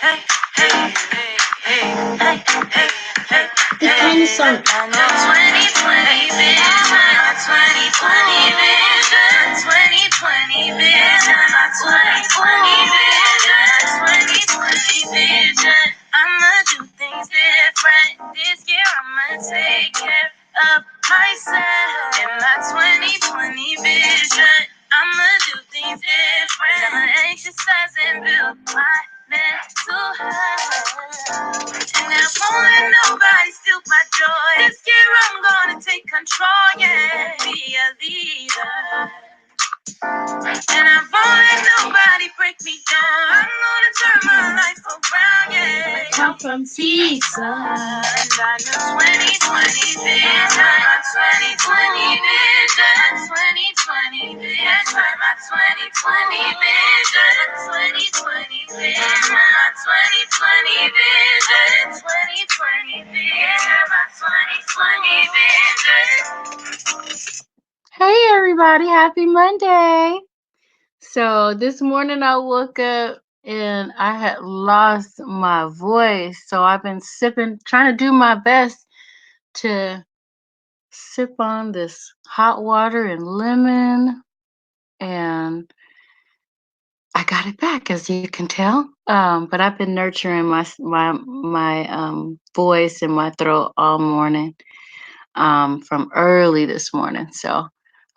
hey, hey, hey, hey, hey, hey. The kind of song. 2020 vision, 2020 vision, 2020 vision, 2020 vision, 2020 vision. I'ma do things different this year. I'ma take care of myself in my 2020 vision. I'ma do things different. I'ma exercise and build my mental health. And I won't let nobody steal my joy. This year I'm gonna take control, yeah. Be a leader. And I won't let nobody break me down. I'm gonna turn my life around, yeah. Come from Tisa. And I know 2020 vision, my 2020 vision, 2020 vision, my 2020 vision, 2020 vision, my 2020 vision, 2020 vision, my 2020 vision. Hey everybody, happy Monday. So this morning I woke up and I had lost my voice. So I've been trying to do my best to sip on this hot water and lemon, and I got it back, as you can tell. But I've been nurturing my voice and my throat all morning, from early this morning. So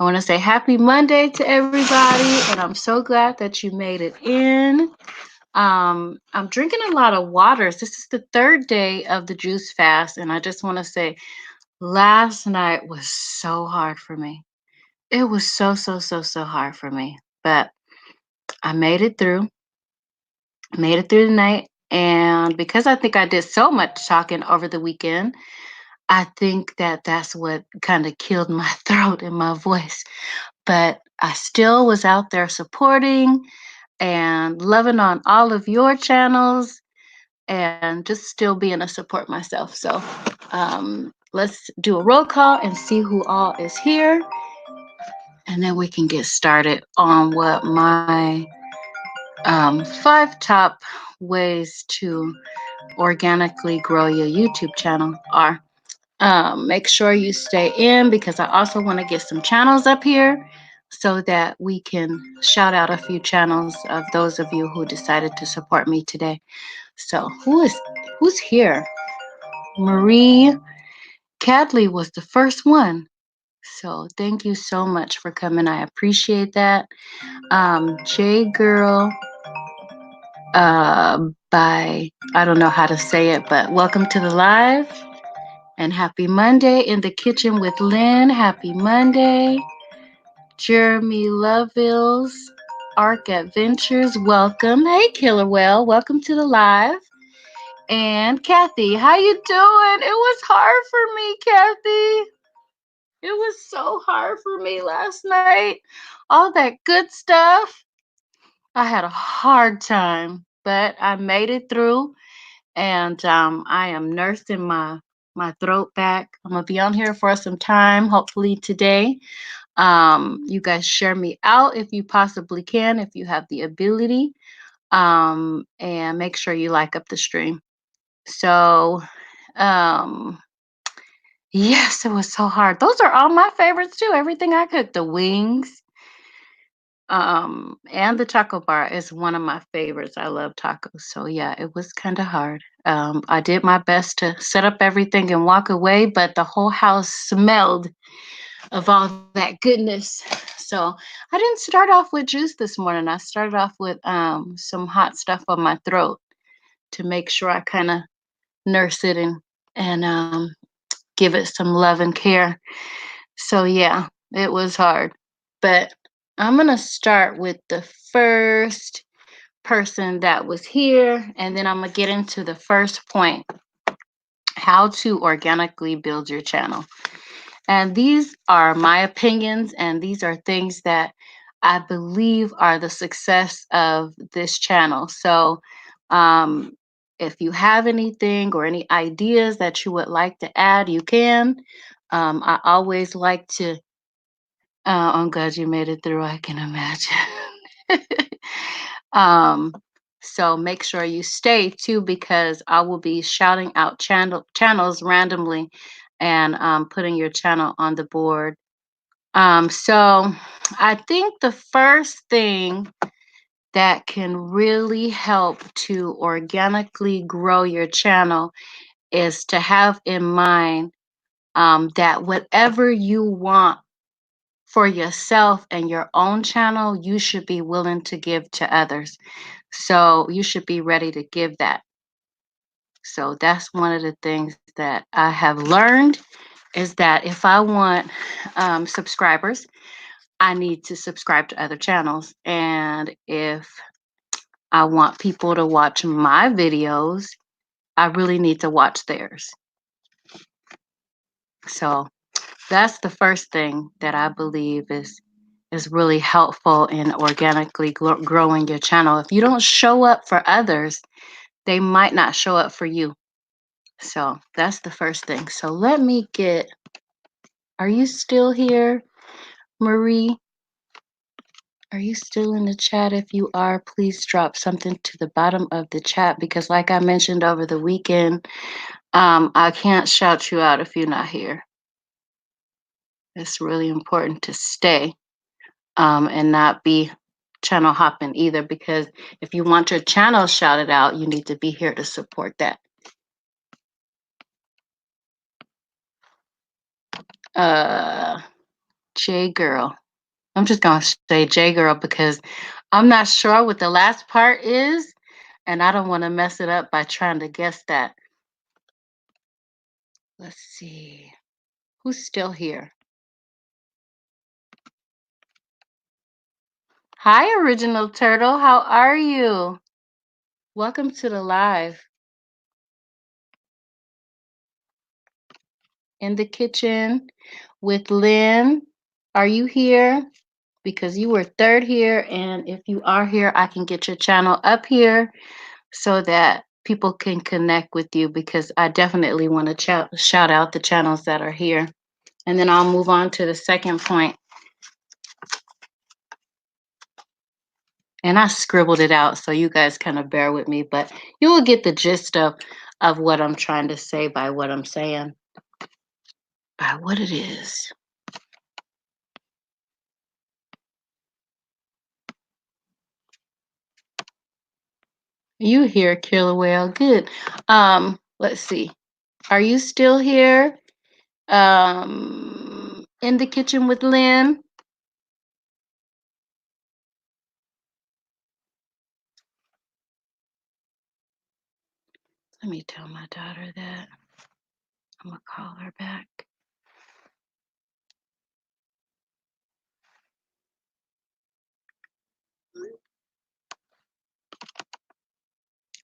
I want to say happy Monday to everybody, and I'm so glad that you made it in. I'm drinking a lot of waters. This is the third day of the juice fast, and I just want to say last night was so hard for me. It was so hard for me, but I made it through the night. And because I think I did so much talking over the weekend, I think that that's what kind of killed my throat and my voice. But I still was out there supporting and loving on all of your channels and just still being a support myself. So let's do a roll call and see who all is here. And then we can get started on what my 5 top ways to organically grow your YouTube channel are. Make sure you stay in because I also want to get some channels up here so that we can shout out a few channels of those of you who decided to support me today. So who's here? Marie Cadley was the first one. So thank you so much for coming. I appreciate that. J Girl by I don't know how to say it, but welcome to the live. And happy Monday in the kitchen with Lynn. Happy Monday. Jeremy Loville's Arc Adventures. Welcome. Hey, Killer Whale. Welcome to the live. And Kathy, how you doing? It was hard for me, Kathy. It was so hard for me last night. All that good stuff. I had a hard time, but I made it through. And I am nursing my throat back. I'm gonna be on here for some time, hopefully today. You guys share me out if you possibly can, if you have the ability. And make sure you like up the stream. So, yes, it was so hard. Those are all my favorites too. Everything I cooked, the wings, and the taco bar is one of my favorites. I love tacos. So yeah, it was kind of hard. I did my best to set up everything and walk away, but the whole house smelled of all that goodness. So I didn't start off with juice this morning. I started off with some hot stuff on my throat to make sure I kind of nurse it and give it some love and care. So yeah, it was hard. But I'm gonna start with the first person that was here, and then I'm gonna get into the first point: how to organically build your channel. And these are my opinions, and these are things that I believe are the success of this channel. So, if you have anything or any ideas that you would like to add, you can. I always like to. I'm glad you made it through. I can imagine. um, So make sure you stay too, because I will be shouting out channels randomly and putting your channel on the board. So I think the first thing that can really help to organically grow your channel is to have in mind that whatever you want for yourself and your own channel, you should be willing to give to others. So you should be ready to give that. So that's one of the things that I have learned, is that if I want subscribers, I need to subscribe to other channels. And if I want people to watch my videos, I really need to watch theirs. So that's the first thing that I believe is really helpful in organically growing your channel. If you don't show up for others, they might not show up for you. So that's the first thing. So let me get, are you still here, Marie? Are you still in the chat? If you are, please drop something to the bottom of the chat, because like I mentioned over the weekend, I can't shout you out if you're not here. It's really important to stay and not be channel hopping either, because if you want your channel shouted out, you need to be here to support that. Uh, J Girl. I'm just gonna say J Girl because I'm not sure what the last part is, and I don't want to mess it up by trying to guess that. Let's see. Who's still here? Hi, Original Turtle. How are you? Welcome to the live. In the kitchen with Lynn. Are you here? Because you were third here, and if you are here, I can get your channel up here so that people can connect with you, because I definitely want to shout out the channels that are here. And then I'll move on to the second point. And I scribbled it out, so you guys kind of bear with me, but you will get the gist of what I'm trying to say by what I'm saying, by what it is. You here, Killer Whale? Good. Let's see. Are you still here? In the kitchen with Lynn? Let me tell my daughter that. I'm gonna call her back.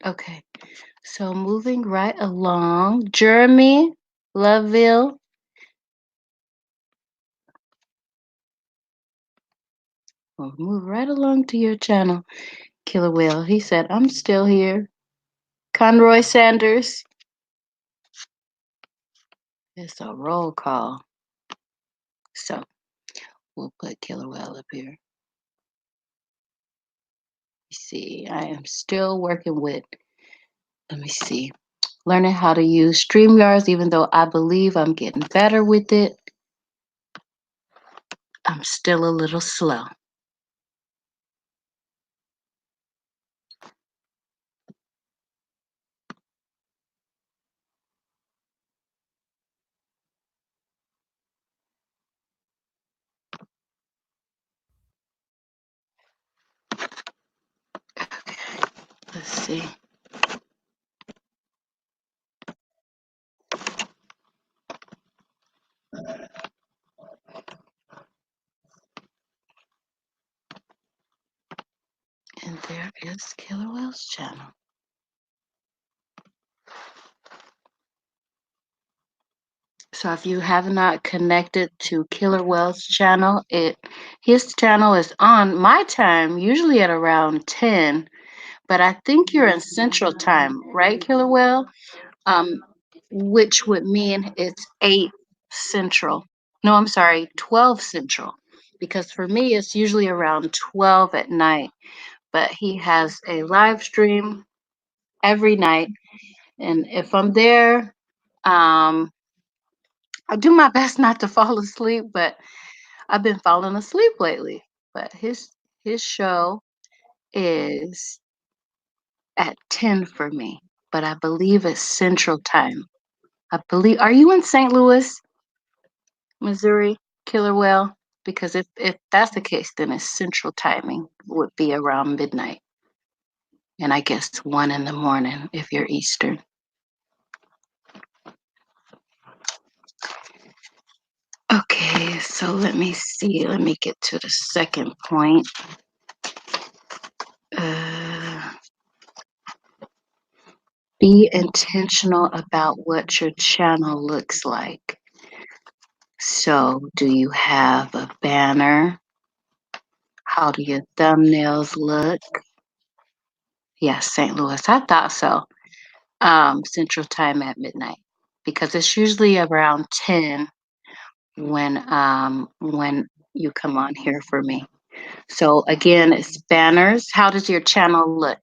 Okay, so moving right along. Jeremy Loveville. We'll move right along to your channel, Killer Whale. He said, I'm still here. Conroy Sanders. It's a roll call. So we'll put Killer Whale up here. See, I am still working with, let me see, learning how to use StreamYards, even though I believe I'm getting better with it. I'm still a little slow. Okay, let's see. And there is Killer Whale's channel. So if you have not connected to Killer Whale's channel, his channel is on my time, usually at around 10, but I think you're in Central Time, right, Killer Whale? Um, which would mean it's 8 Central. No, I'm sorry, 12 Central. Because for me, it's usually around 12 at night. but he has a live stream every night. And if I'm there, um, I do my best not to fall asleep, but I've been falling asleep lately. But his show is at 10 for me, but I believe it's Central Time. I believe, are you in St. Louis, Missouri, Killer Whale? Because if that's the case, then it's Central timing would be around midnight. And I guess 1 in the morning if you're Eastern. Okay, so let me see. Let me get to the second point. Uh, be intentional about what your channel looks like. So, do you have a banner? How do your thumbnails look? Yes, St. Louis. I thought so. Central time at midnight because it's usually around 10 when you come on here for me. So again, it's banners. How does your channel look?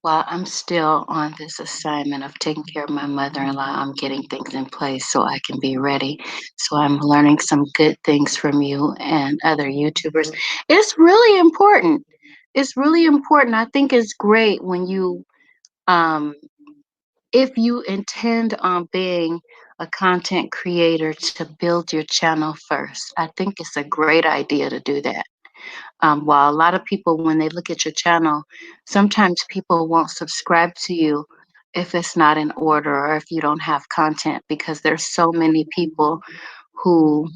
While I'm still on this assignment of taking care of my mother-in-law, I'm getting things in place so I can be ready. So I'm learning some good things from you and other YouTubers. It's really important. It's really important. I think it's great when you um if you intend on being a content creator to build your channel first. I think it's a great idea to do that. While a lot of people, when they look at your channel, sometimes people won't subscribe to you if it's not in order or if you don't have content because there's so many people who,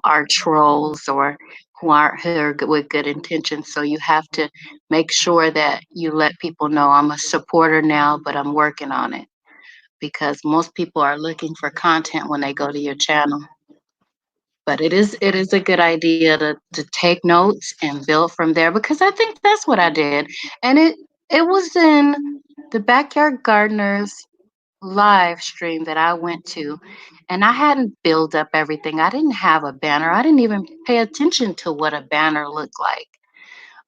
are trolls or who aren't here with good intentions. So you have to make sure that you let people know I'm a supporter now, but I'm working on it because most people are looking for content when they go to your channel. But it is a good idea to take notes and build from there because I think that's what I did. And it was in the Backyard Gardeners live stream that I went to, and I hadn't built up everything. I didn't have a banner. I didn't even pay attention to what a banner looked like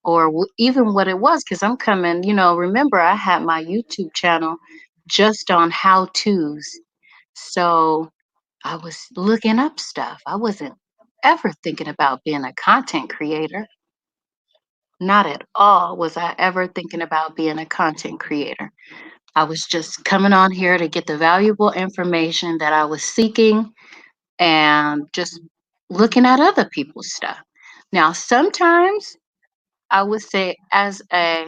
or even what it was because I'm coming, remember I had my YouTube channel just on how to's. So I was looking up stuff. I wasn't ever thinking about being a content creator. Not at all was I ever thinking about being a content creator. I was just coming on here to get the valuable information that I was seeking and just looking at other people's stuff. Now, sometimes I would say as a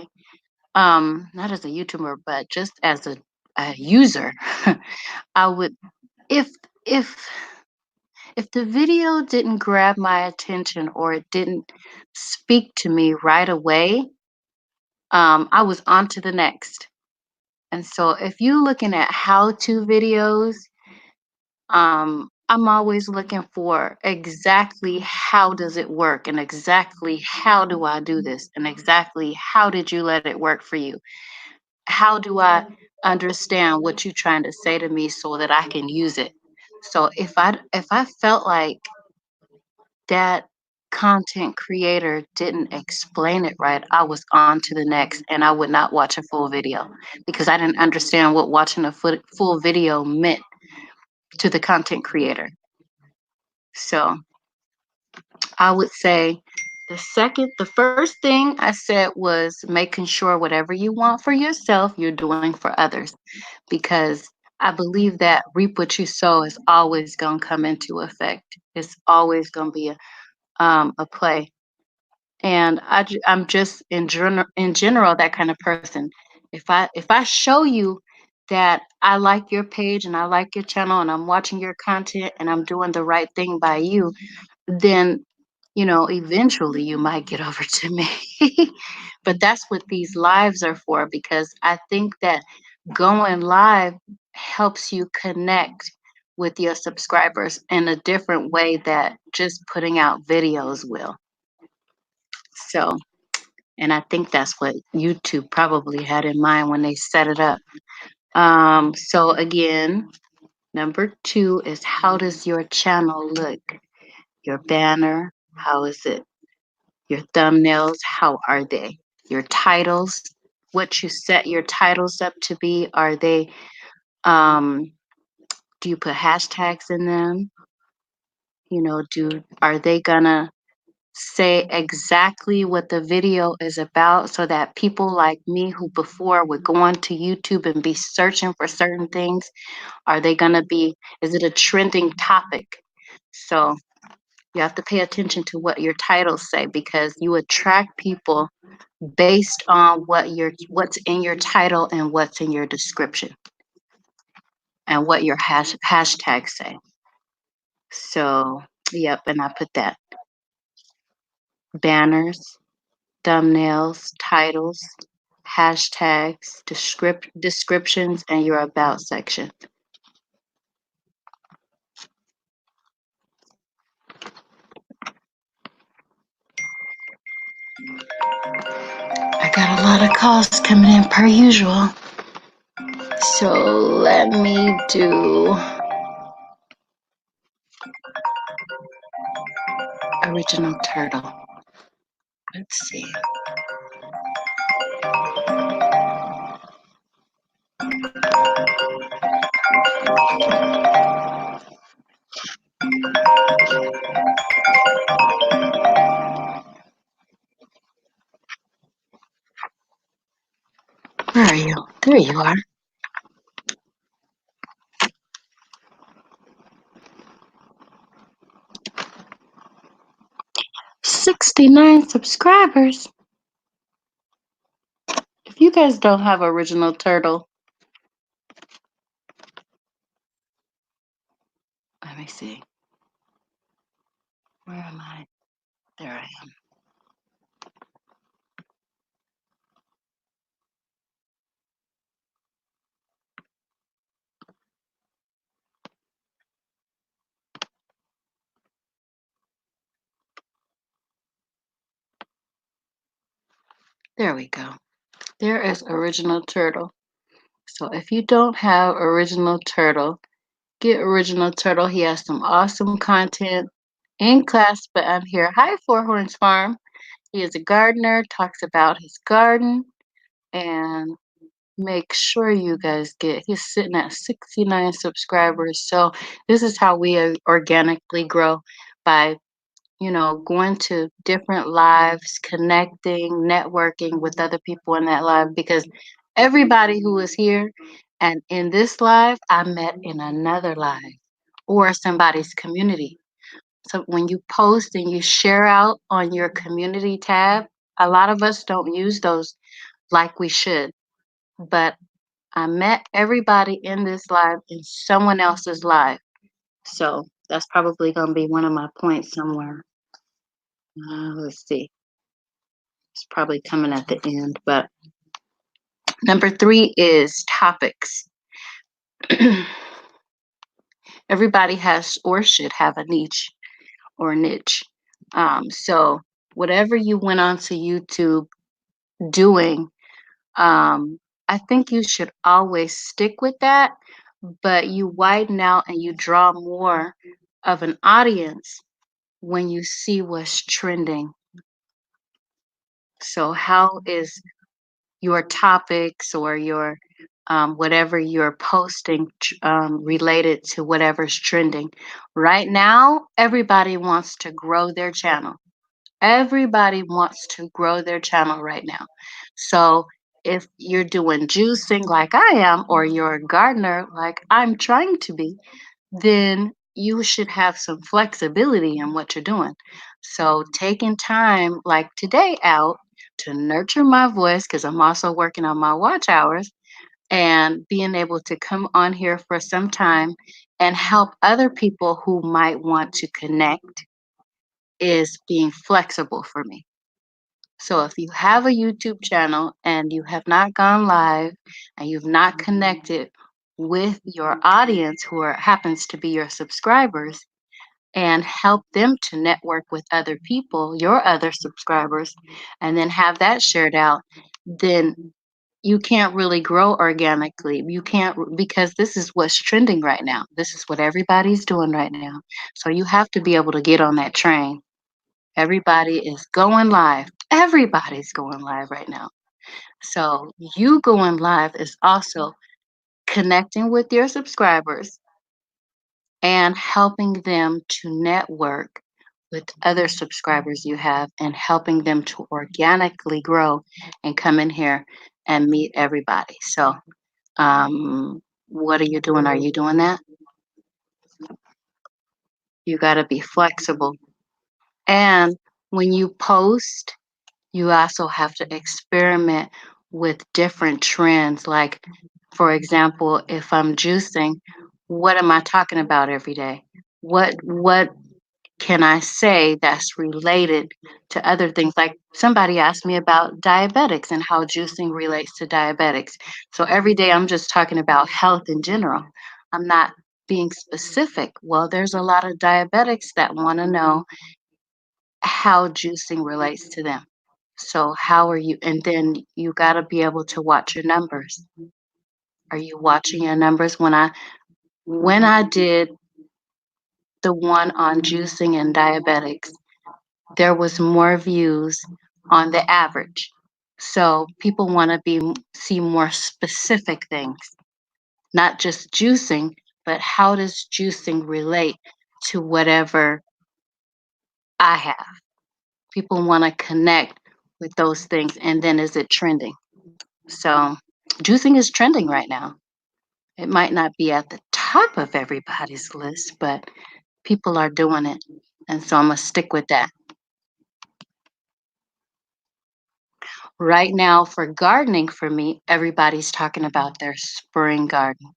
not as a YouTuber, but just as a user, I would if if if the video didn't grab my attention or it didn't speak to me right away, I was on to the next. And so if you're looking at how-to videos, I'm always looking for exactly how does it work and exactly how do I do this and exactly how did you let it work for you? How do I understand what you're trying to say to me so that I can use it? So if I felt like that content creator didn't explain it right, I was on to the next and I would not watch a full video because I didn't understand what watching a full video meant to the content creator. So I would say the first thing I said was making sure whatever you want for yourself, you're doing for others because I believe that reap what you sow is always going to come into effect. It's always going to be a play. And I'm just in general that kind of person. If I show you that I like your page and I like your channel and I'm watching your content and I'm doing the right thing by you, then eventually you might get over to me. But that's what these lives are for because I think that going live helps you connect with your subscribers in a different way that just putting out videos will. So, and I think that's what YouTube probably had in mind when they set it up. So again, number two is how does your channel look? Your banner, how is it? Your thumbnails, how are they? your titles, what you set your titles up to be. Are they, um, do you put hashtags in them? Are they gonna say exactly what the video is about so that people like me who before would go onto YouTube and be searching for certain things, are they gonna be, is it a trending topic? So you have to pay attention to what your titles say because you attract people based on what's in your title and what's in your description and what your hashtags say. So, yep, and I put that banners, thumbnails, titles, hashtags, descriptions, and your about section. I got a lot of calls coming in per usual. So let me do original turtle. Let's see. Where are you? There you are. 69 subscribers. If you guys don't have original turtle, let me see. Where am I? There I am. There we go. There is original turtle. So if you don't have original turtle, get original turtle. He has some awesome content in class, but I'm here. Hi, Four Horns Farm. He is a gardener, talks about his garden, and make sure you guys he's sitting at 69 subscribers. So this is how we organically grow by, going to different lives, connecting, networking with other people in that live because everybody who is here and in this live, I met in another live or somebody's community. So when you post and you share out on your community tab, a lot of us don't use those like we should. But I met everybody in this live in someone else's live. So that's probably going to be one of my points somewhere. Let's see. It's probably coming at the end. But number 3 is topics. Everybody has or should have a niche or niche. So whatever you went onto YouTube doing, I think you should always stick with that, but you widen out and you draw more of an audience when you see what's trending. So, how is your topics or your whatever you're posting related to whatever's trending? Right now, everybody wants to grow their channel. Everybody wants to grow their channel right now. So if you're doing juicing like I am, or you're a gardener like I'm trying to be, then you should have some flexibility in what you're doing. So taking time like today out to nurture my voice, because I'm also working on my watch hours, and being able to come on here for some time and help other people who might want to connect is being flexible for me. So if you have a YouTube channel and you have not gone live and you've not connected with your audience who happens to be your subscribers and help them to network with other people, your other subscribers, and then have that shared out, then you can't really grow organically. You can't because this is what's trending right now. This is what everybody's doing right now. So you have to be able to get on that train. Everybody is going live. Everybody's going live right now. So you going live is also connecting with your subscribers and helping them to network with other subscribers you have and helping them to organically grow and come in here and meet everybody. So, what are you doing? Are you doing that? You got to be flexible. And when you post, you also have to experiment with different trends. Like, for example, if I'm juicing, what am I talking about every day? What can I say that's related to other things? Like somebody asked me about diabetics and how juicing relates to diabetics. So every day I'm just talking about health in general. I'm not being specific. Well, there's a lot of diabetics that want to know how juicing relates to them. So how are you? And then you got to be able to watch your numbers. Are you watching your numbers? When I did the one on juicing and diabetics, there was more views on the average. So people want to see more specific things, not just juicing, but how does juicing relate to whatever I have? People want to connect with those things, and then is it trending? So juicing is trending right now. It might not be at the top of everybody's list, but people are doing it. And so I'm going to stick with that. Right now, for gardening, for me, everybody's talking about their spring garden.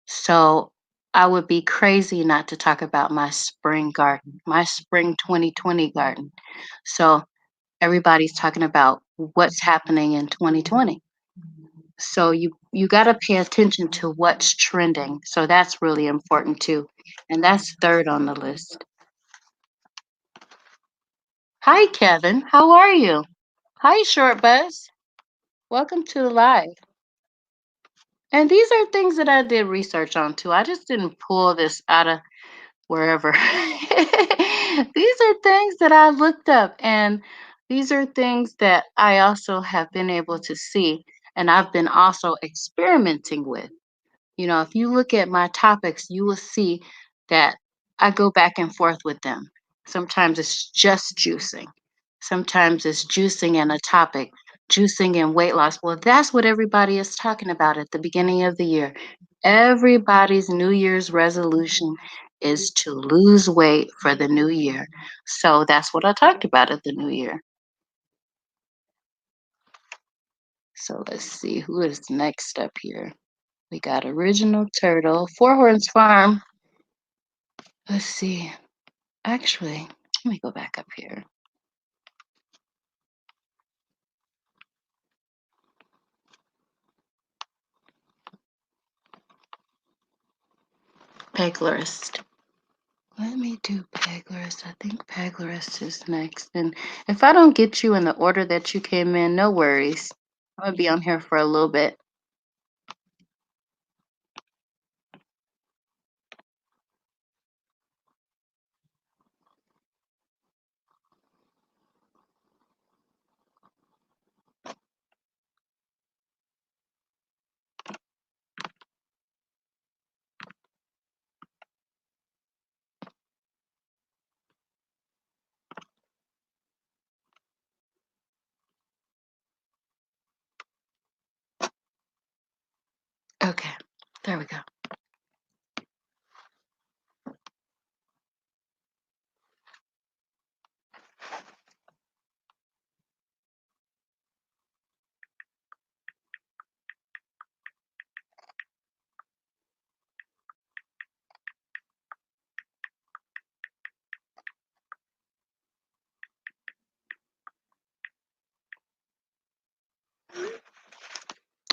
So I would be crazy not to talk about my spring garden, my spring 2020 garden. So everybody's talking about what's happening in 2020. So you got to pay attention to what's trending. So that's really important too. And that's third on the list. Hi, Kevin. How are you? Hi, Short Buzz. Welcome to the live. And these are things that I did research on too. I just didn't pull this out of wherever. These are things that I looked up, and these are things that I also have been able to see, and I've been also experimenting with. You know, if you look at my topics, you will see that I go back and forth with them. Sometimes it's just juicing. Sometimes it's juicing and a topic, juicing and weight loss. Well, that's what everybody is talking about at the beginning of the year. Everybody's New Year's resolution is to lose weight for the new year. So that's what I talked about at the new year. So let's see who is next up here. We got Original Turtle, Four Horns Farm. Let's see. Actually, let me go back up here. Peglerist. Let me do Peglerist. I think Peglerist is next. And if I don't get you in the order that you came in, no worries. I'm gonna be on here for a little bit. Okay, there we go.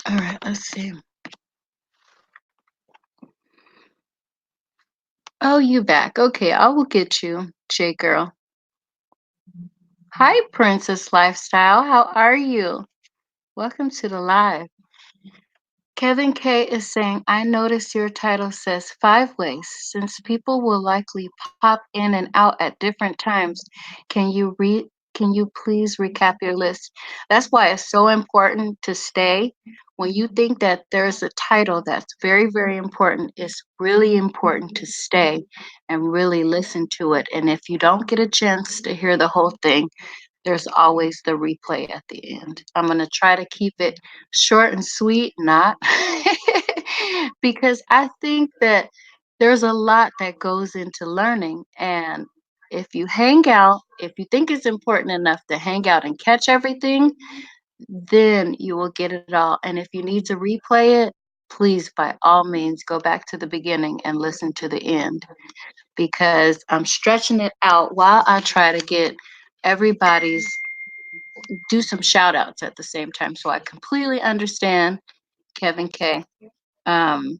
All right, let's see. Oh, you back. Okay, I will get you, J Girl. Hi, Princess Lifestyle. How are you? Welcome to the live. Kevin K is saying, I noticed your title says 5 ways. Since people will likely pop in and out at different times, can you read? Can you please recap your list? That's why it's so important to stay. When you think that there's a title that's very, very important, it's really important to stay and really listen to it. And if you don't get a chance to hear the whole thing, there's always the replay at the end. I'm going to try to keep it short and sweet, not because I think that there's a lot that goes into learning. And if you hang out, if you think it's important enough to hang out and catch everything, then you will get it all. And if you need to replay it, please, by all means, go back to the beginning and listen to the end because I'm stretching it out while I try to get everybody's do some shout outs at the same time. So I completely understand Kevin K. Um,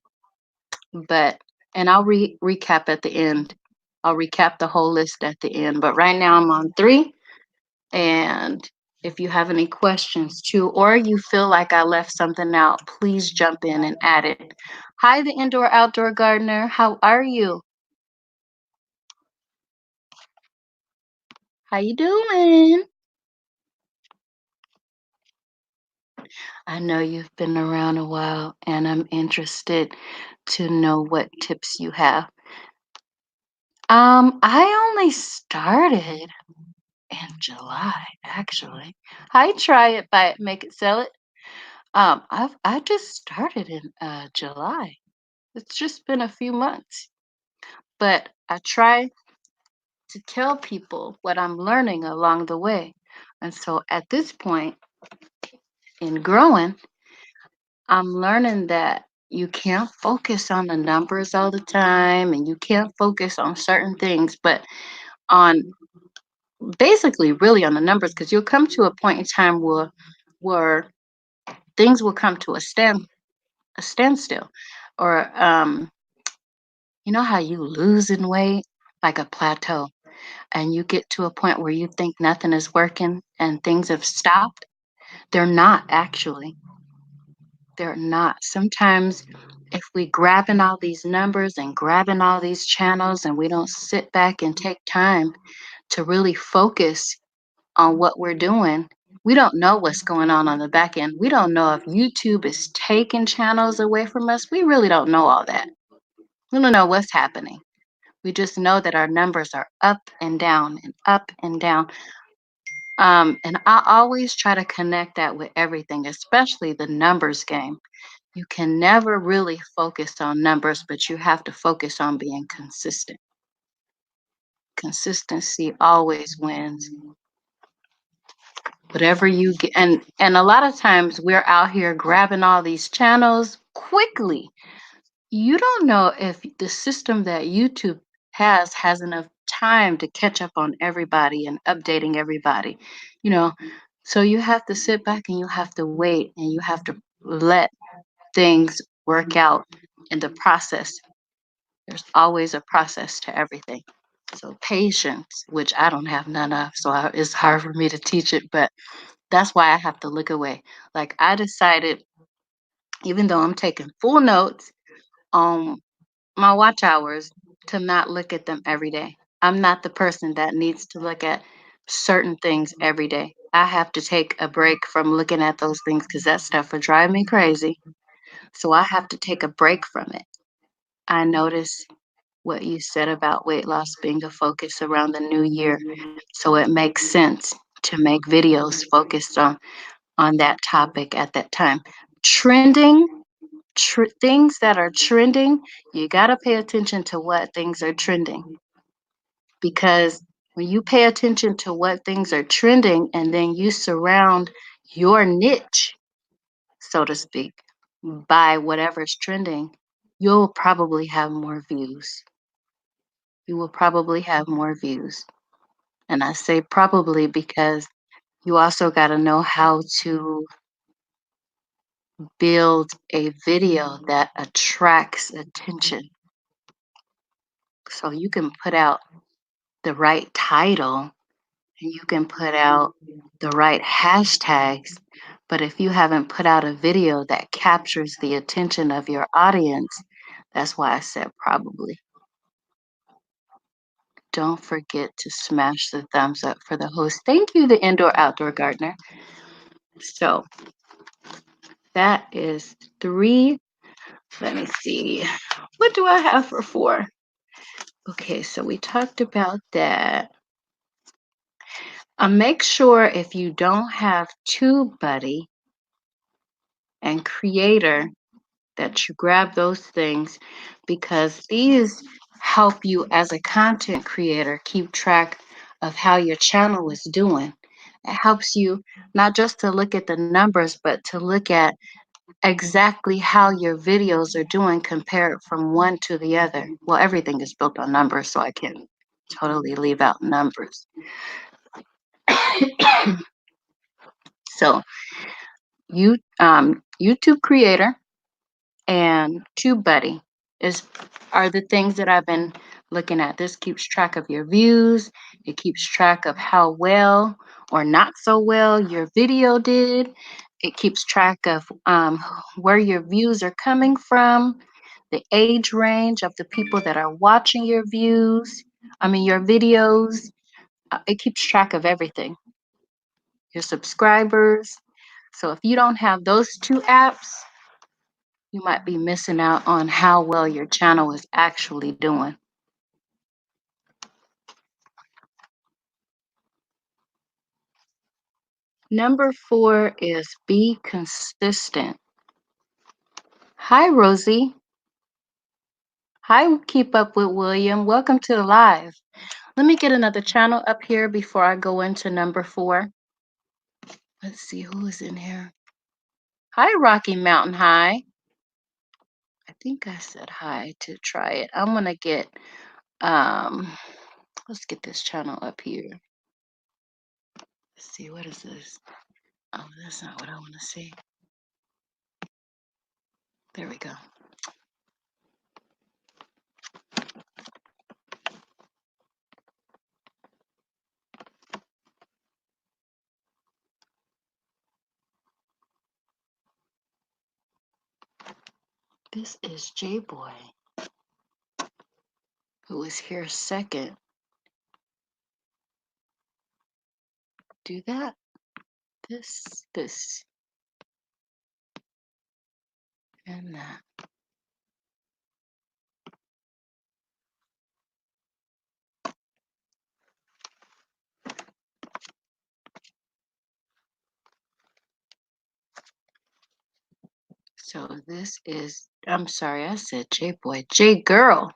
but and I'll recap at the end. I'll recap the whole list at the end. But right now I'm on 3. And if you have any questions too, or you feel like I left something out, please jump in and add it. Hi, the indoor outdoor gardener. How are you? How you doing? I know you've been around a while, and I'm interested to know what tips you have. I only started in July, actually. I try it, buy it, make it, sell it. I just started in July. It's just been a few months, but I try to tell people what I'm learning along the way. And so at this point in growing, I'm learning that you can't focus on the numbers all the time and you can't focus on certain things, but on basically really on the numbers because you'll come to a point in time where things will come to a standstill or you know how you lose in weight like a plateau and you get to a point where you think nothing is working and things have stopped. They're not actually. They're not. Sometimes if we grabbing all these numbers and grabbing all these channels and we don't sit back and take time to really focus on what we're doing, we don't know what's going on the back end. We don't know if YouTube is taking channels away from us. We really don't know all that. We don't know what's happening. We just know that our numbers are up and down and up and down. And I always try to connect that with everything, especially the numbers game. You can never really focus on numbers, but you have to focus on being consistent. Consistency always wins. Whatever you get, and a lot of times we're out here grabbing all these channels quickly. You don't know if the system that YouTube has enough time to catch up on everybody and updating everybody, you know. So you have to sit back and you have to wait and you have to let things work out in the process. There's always a process to everything. So patience, which I don't have none of, so it's hard for me to teach it, but that's why I have to look away. Like I decided, even though I'm taking full notes on my watch hours, to not look at them every day. I'm not the person that needs to look at certain things every day. I have to take a break from looking at those things because that stuff would drive me crazy. So I have to take a break from it. I notice what you said about weight loss being a focus around the new year. So it makes sense to make videos focused on that topic at that time. Trending, things that are trending, you got to pay attention to what things are trending because when you pay attention to what things are trending and then you surround your niche, so to speak, by whatever's trending, you'll probably have more views. You will probably have more views. And I say probably because you also got to know how to build a video that attracts attention. So you can put out the right title and you can put out the right hashtags, But if you haven't put out a video that captures the attention of your audience, that's why I said probably. Don't forget to smash the thumbs up for the host. Thank you, the indoor outdoor gardener. So that is three. Let me see. What do I have for four? Okay, so we talked about that. Make sure if you don't have TubeBuddy and Creator that you grab those things because these help you as a content creator keep track of how your channel is doing. It helps you not just to look at the numbers, but to look at exactly how your videos are doing compared from one to the other. Well, everything is built on numbers, so I can totally leave out numbers. So you YouTube creator and TubeBuddy is are the things that I've been looking at. This keeps track of your views. It keeps track of how well or not so well your video did. It keeps track of where your views are coming from, the age range of the people that are watching your views. I mean your videos. It keeps track of everything. Your subscribers. So if you don't have those two apps, you might be missing out on how well your channel is actually doing. Number four is be consistent. Hi, Rosie. Hi, Keep Up with William. Welcome to the live. Let me get another channel up here before I go into number four. Let's see who is in here. Hi, Rocky Mountain High. I think I said hi to try it. I'm gonna get let's get this channel up here. Let's see, what is this? Oh, that's not what I want to see. There we go. This is J Boy, who is here second. Do that. This, and that. So this is, I'm sorry, I said J Boy, J Girl.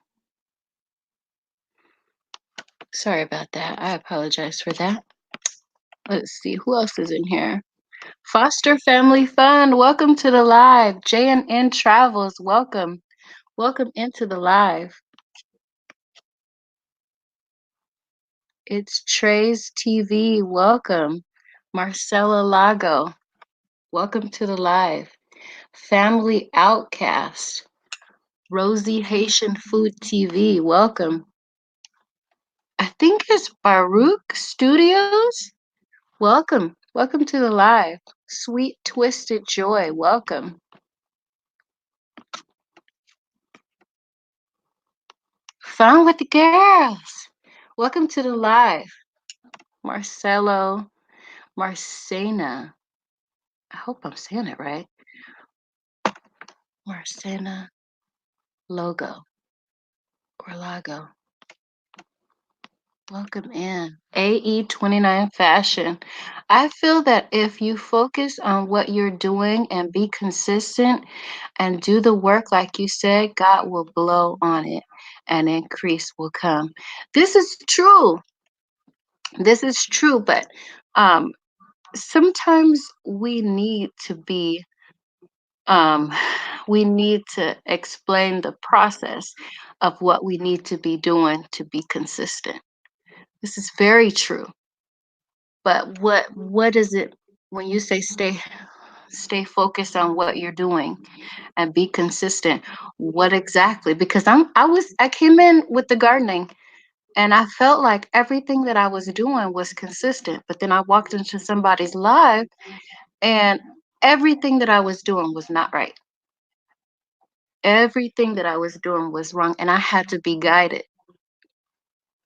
Sorry about that. I apologize for that. Let's see, who else is in here? Foster Family Fun, welcome to the live. J&N Travels, welcome. Welcome into the live. It's Trey's TV, welcome. Marcella Lago, welcome to the live. Family Outcast, Rosie Haitian Food TV, welcome. I think it's Baruch Studios. Welcome. Welcome to the live. Sweet Twisted Joy. Welcome. Fun with the girls. Welcome to the live. Marcelo Marcena. I hope I'm saying it right. Marcena Logo or Lago. Welcome in. AE29 Fashion. I feel that if you focus on what you're doing and be consistent and do the work like you said, God will blow on it and increase will come. This is true. This is true, but um, sometimes we need to be um, we need to explain the process of what we need to be doing to be consistent. This is very true. But what is it when you say stay focused on what you're doing and be consistent? What exactly? Because I came in with the gardening and I felt like everything that I was doing was consistent. But then I walked into somebody's live and everything that I was doing was not right. Everything that I was doing was wrong, and I had to be guided.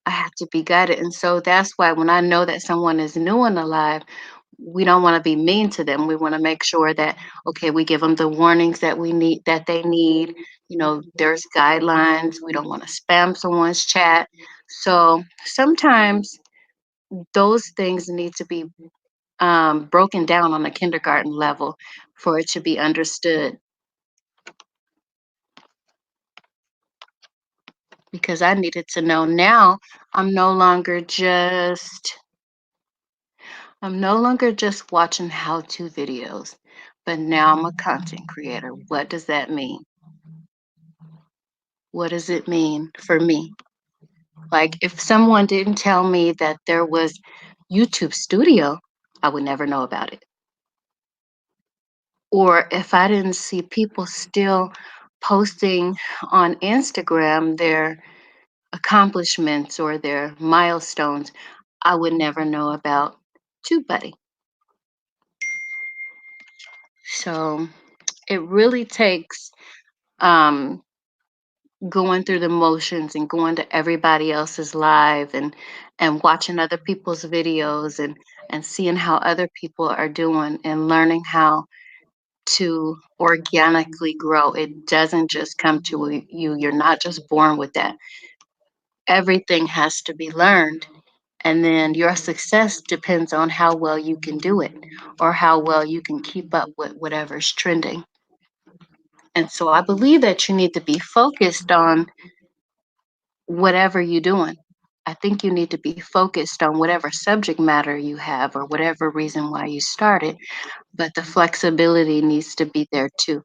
I have to be guided. And so that's why when I know that someone is new and alive, we don't want to be mean to them. We want to make sure that, okay, we give them the warnings that we need, that they need. There's guidelines. We don't want to spam someone's chat. So sometimes those things need to be broken down on a kindergarten level for it to be understood. Because I needed to know now I'm no longer just I'm no longer just watching how-to videos, but now I'm a content creator. What does that mean? What does it mean for me? Like, if someone didn't tell me that there was YouTube Studio, I would never know about it. Or if I didn't see people still posting on Instagram their accomplishments or their milestones, I would never know about TubeBuddy. So it really takes um, going through the motions and going to everybody else's live and watching other people's videos and seeing how other people are doing and learning how to organically grow. It doesn't just come to you. You're not just born with that. Everything has to be learned. And then your success depends on how well you can do it or how well you can keep up with whatever's trending. And so I believe that you need to be focused on whatever you're doing. I think you need to be focused on whatever subject matter you have or whatever reason why you started, but the flexibility needs to be there too.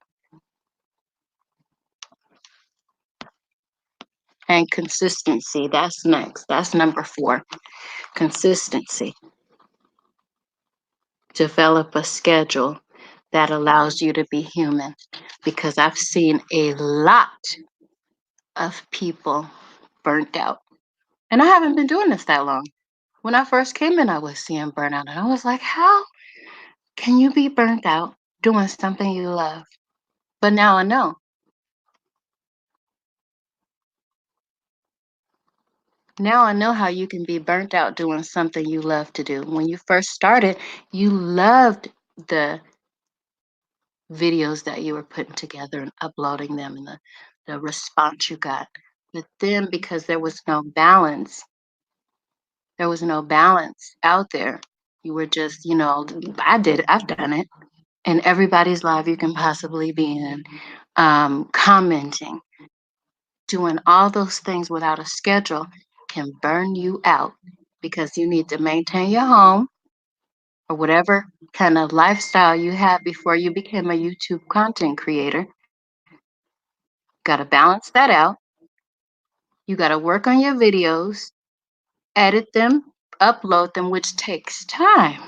And consistency, that's next. That's number 4. Consistency. Develop a schedule that allows you to be human because I've seen a lot of people burnt out. And I haven't been doing this that long. When I first came in, I was seeing burnout, and I was like, how can you be burnt out doing something you love? But now I know. Now I know how you can be burnt out doing something you love to do. When you first started, you loved the videos that you were putting together and uploading them and the response you got. But then because there was no balance out there. You were just, I did it, I've done it. In everybody's life you can possibly be in, commenting, doing all those things without a schedule can burn you out because you need to maintain your home or whatever kind of lifestyle you had before you became a YouTube content creator. Got to balance that out. You got to work on your videos, edit them, upload them, which takes time.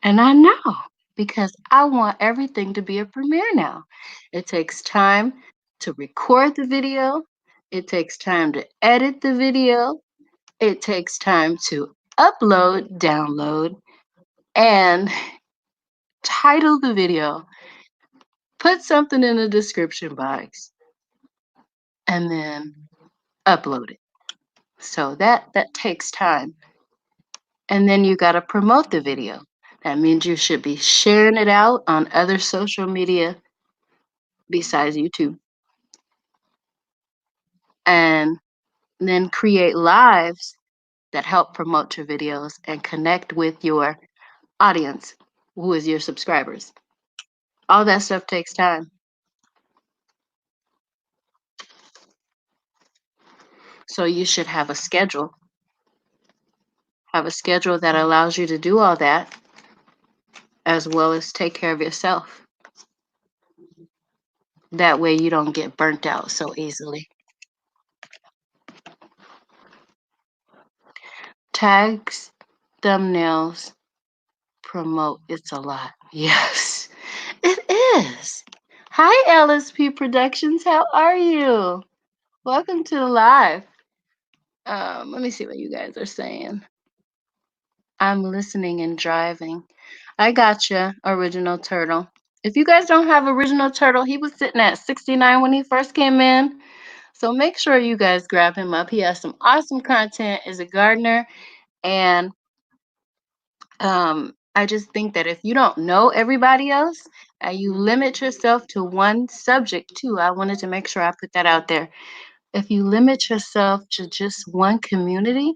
And I know because I want everything to be a premiere now. It takes time to record the video, it takes time to edit the video, it takes time to upload, download, and title the video, put something in the description box, and then upload it. So that takes time. And then you got to promote the video. That means you should be sharing it out on other social media besides YouTube. And then create lives that help promote your videos and connect with your audience, who is your subscribers. All that stuff takes time. So you should have a schedule that allows you to do all that as well as take care of yourself. That way you don't get burnt out so easily. Tags, thumbnails, promote. It's a lot. Yes, it is. Hi, LSP Productions. How are you? Welcome to the live. Let me see what you guys are saying. I'm listening and driving. I gotcha, Original Turtle. If you guys don't have Original Turtle, he was sitting at 69 when he first came in. So make sure you guys grab him up. He has some awesome content as a gardener. And I just think that if you don't know everybody else and you limit yourself to one subject too, I wanted to make sure I put that out there. If you limit yourself to just one community,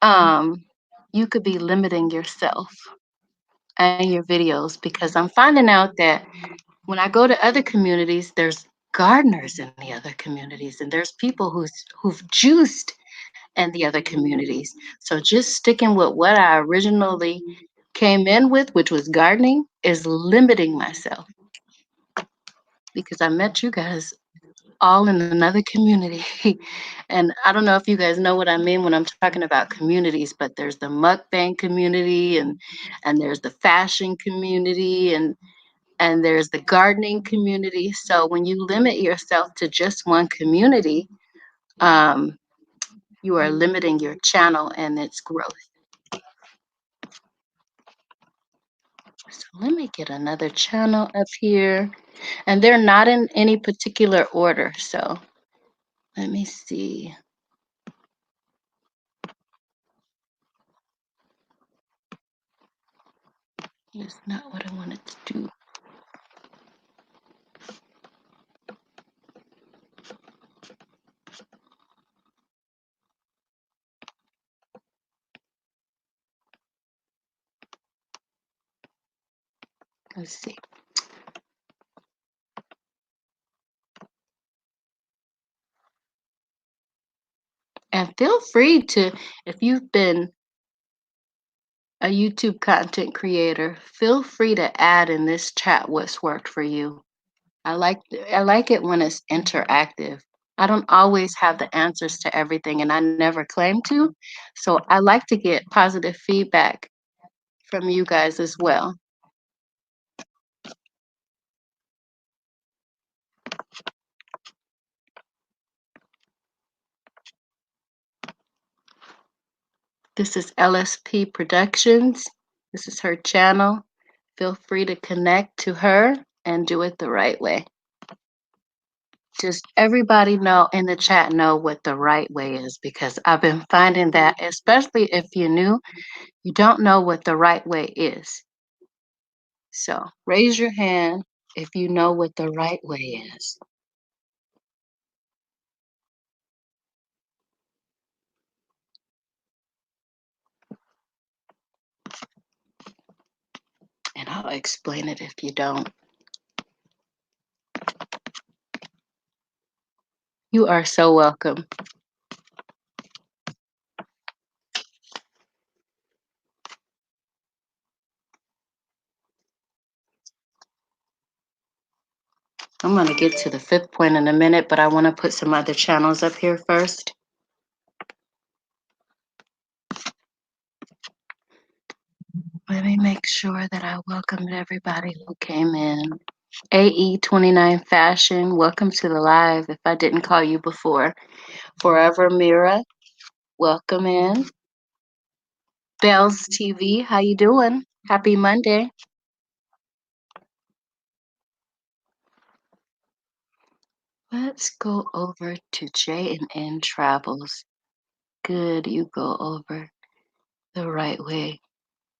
um, you could be limiting yourself and your videos because I'm finding out that when I go to other communities, there's gardeners in the other communities, and there's people who've juiced in the other communities. So just sticking with what I originally came in with, which was gardening, is limiting myself because I met you guys all in another community. And I don't know if you guys know what I mean when I'm talking about communities, but there's the mukbang community and there's the fashion community and there's the gardening community. So when you limit yourself to just one community, um, you are limiting your channel and its growth. So let me get another channel up here. And they're not in any particular order. So let me see. It's not what I wanted to do. Let's see. And feel free to, if you've been a YouTube content creator, feel free to add in this chat what's worked for you. I like it when it's interactive. I don't always have the answers to everything and I never claim to. So I like to get positive feedback from you guys as well. This is LSP Productions. This is her channel. Feel free to connect to her and do it the right way. Just everybody know in the chat know what the right way is because I've been finding that, especially if you're new, you don't know what the right way is. So raise your hand if you know what the right way is. And I'll explain it if you don't. You are so welcome. I'm going to get to the fifth point in a minute, but I want to put some other channels up here first. Let me make sure that I welcomed everybody who came in. AE29 Fashion, welcome to the live if I didn't call you before. Forever Mira, welcome in. Bells TV, how you doing? Happy Monday. Let's go over to J&N Travels. Good, you go over the right way.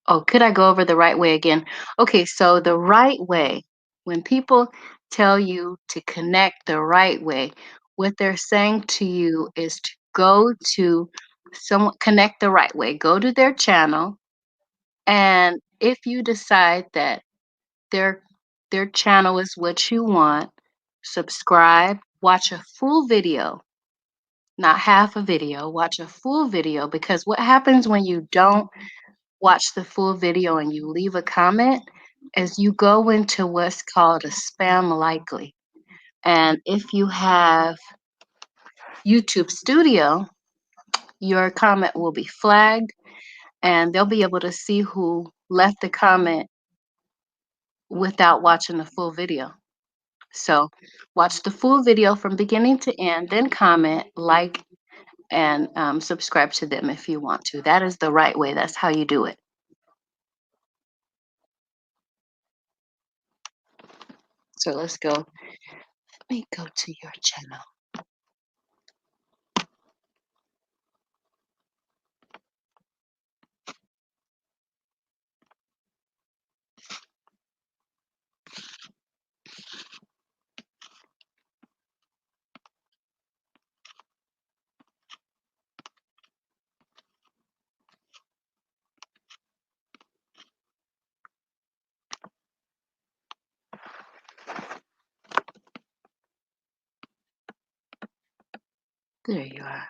Oh, could I go over the right way again? Okay, so the right way, when people tell you to connect the right way, what they're saying to you is to go to someone, connect the right way, go to their channel. And if you decide that their their channel is what you want, subscribe, watch a full video, not half a video, watch a full video because what happens when you don't watch the full video and you leave a comment is you go into what's called a spam likely. And if you have YouTube Studio, your comment will be flagged and they'll be able to see who left the comment without watching the full video. So watch the full video from beginning to end, then comment, like, and subscribe to them if you want to. That is the right way. That's how you do it. So let's go. Let me go to your channel. There you are.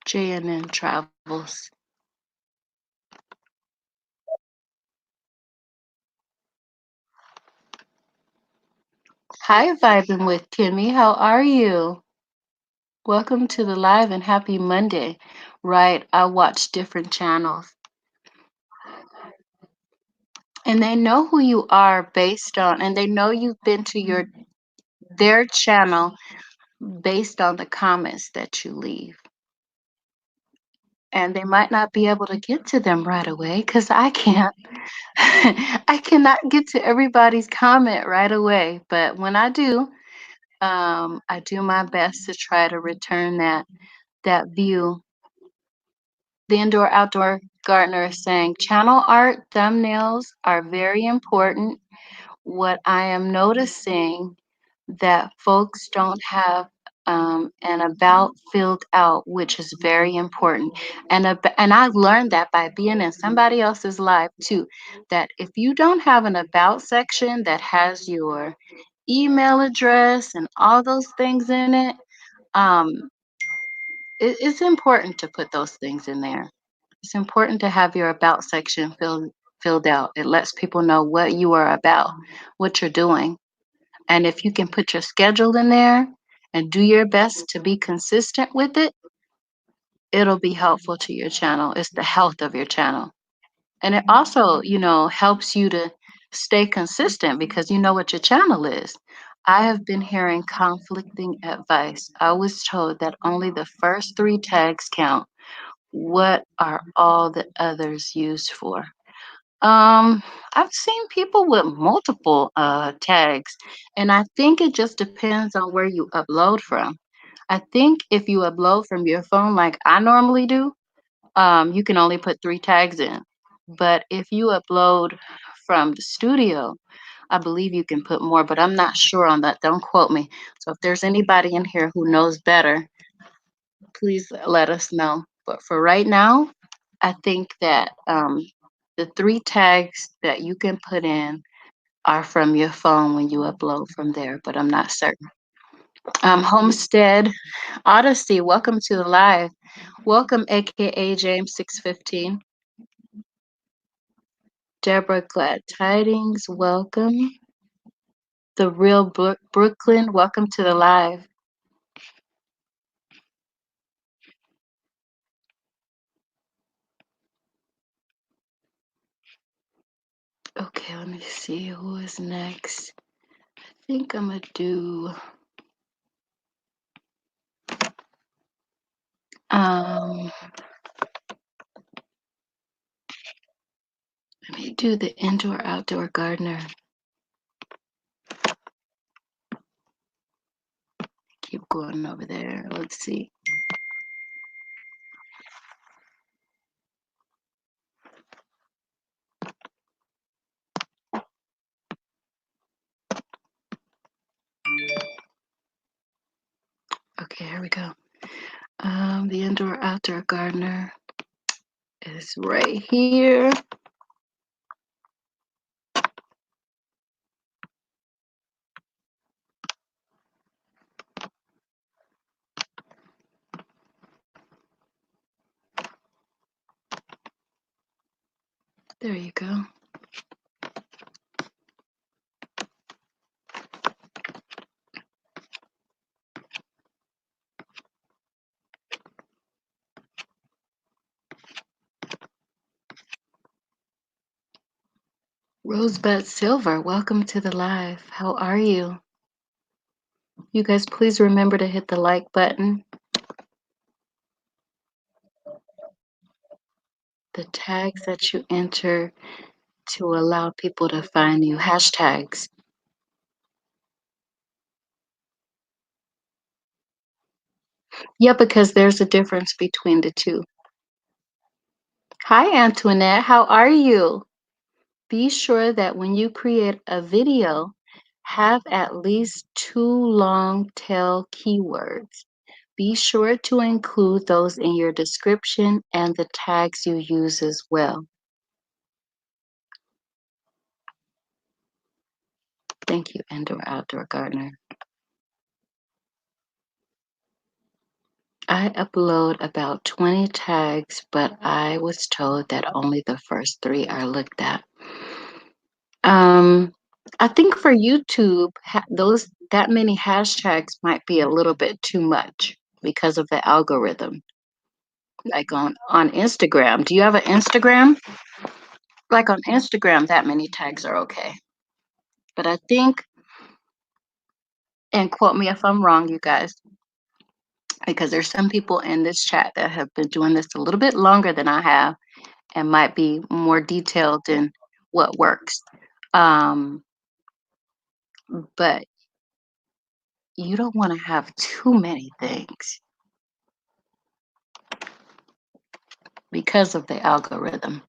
JNN Travels. Hi, Vibing with Kimmy. How are you? Welcome to the live and happy Monday. Right, I watch different channels and they know who you are based on, and they know you've been to their channel based on the comments that you leave. And they might not be able to get to them right away because I can't. I cannot get to everybody's comment right away. But when I do, I do my best to try to return that view. The indoor outdoor gardener is saying channel art thumbnails are very important. What I am noticing that folks don't have an about filled out, which is very important. And I learned that by being in somebody else's life too, that if you don't have an about section that has your email address and all those things in it, um, it's important to put those things in there. It's important to have your about section filled out. It lets people know what you are about, what you're doing. And if you can put your schedule in there and do your best to be consistent with it, it'll be helpful to your channel. It's the health of your channel. And it also, helps you to stay consistent because you know what your channel is. I have been hearing conflicting advice. I was told that only the first three tags count. What are all the others used for? Um, I've seen people with multiple tags, and I think it just depends on where you upload from. I think if you upload from your phone like I normally do, you can only put three tags in. But if you upload from the studio, I believe you can put more, but I'm not sure on that. Don't quote me. So if there's anybody in here who knows better, please let us know. But for right now, I think that the three tags that you can put in are from your phone when you upload from there, but I'm not certain. Homestead Odyssey, welcome to the live. Welcome, aka James 615. Deborah Glad Tidings, welcome. The Real Brooklyn, welcome to the live. Okay, let me see who is next. I think I'm gonna do um let me do the indoor outdoor gardener. Keep going over there. Let's see. Okay, here we go. The indoor outdoor gardener is right here. There you go. Rosebud Silver, welcome to the live. How are you? You guys, please remember to hit the like button. The tags that you enter to allow people to find you. Hashtags. Yeah, because there's a difference between the two. Hi, Antoinette. How are you? Be sure that when you create a video, have at least two long tail keywords. Be sure to include those in your description and the tags you use as well. Thank you, Indoor Outdoor Gardener. I upload about 20 tags, but I was told that only the first three are looked at. Um, I think for YouTube, those that many hashtags might be a little bit too much because of the algorithm. Like on Instagram, do you have an Instagram? Like on Instagram, that many tags are okay. But I think, and quote me if I'm wrong, you guys, because there's some people in this chat that have been doing this a little bit longer than I have and might be more detailed in what works. Um, but you don't want to have too many things because of the algorithm.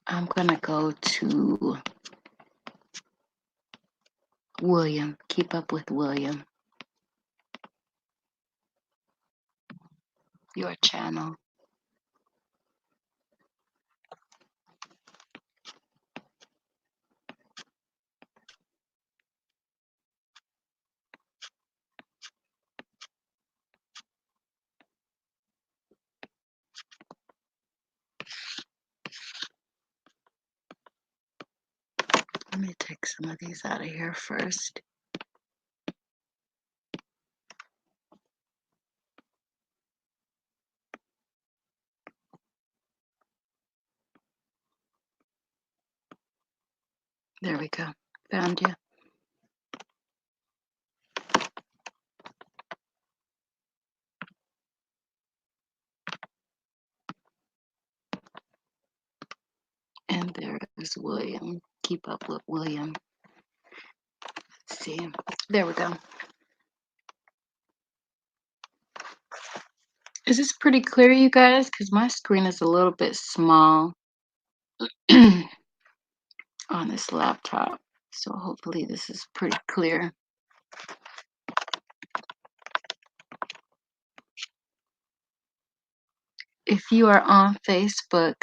I'm going to go to William, keep up with William, your channel. Let me take some of these out of here first. There we go. Found you. And there's William. Keep up with William. Let's see. There we go. Is this pretty clear, you guys? Because my screen is a little bit small on this laptop. So hopefully this is pretty clear. If you are on Facebook,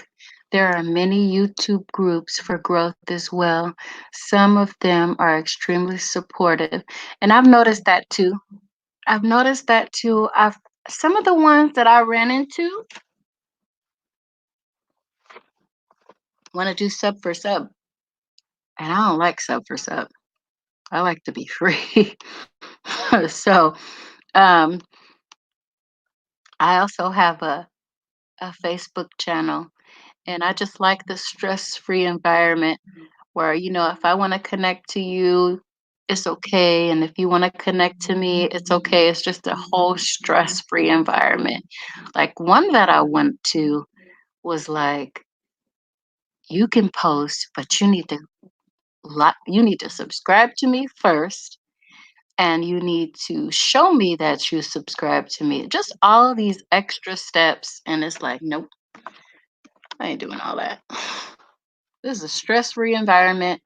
there are many YouTube groups for growth as well. Some of them are extremely supportive. And I've noticed that too. Some of the ones that I ran into want to do sub for sub. And I don't like sub for sub. I like to be free. So um, I also have a Facebook channel, and I just like the stress-free environment where, if I want to connect to you, it's okay. And if you want to connect to me, it's okay. It's just a whole stress-free environment. Like one that I went to was like, you can post, but you need to subscribe to me first, and you need to show me that you subscribe to me. Just all these extra steps, and it's like, nope, I ain't doing all that. This is a stress-free environment.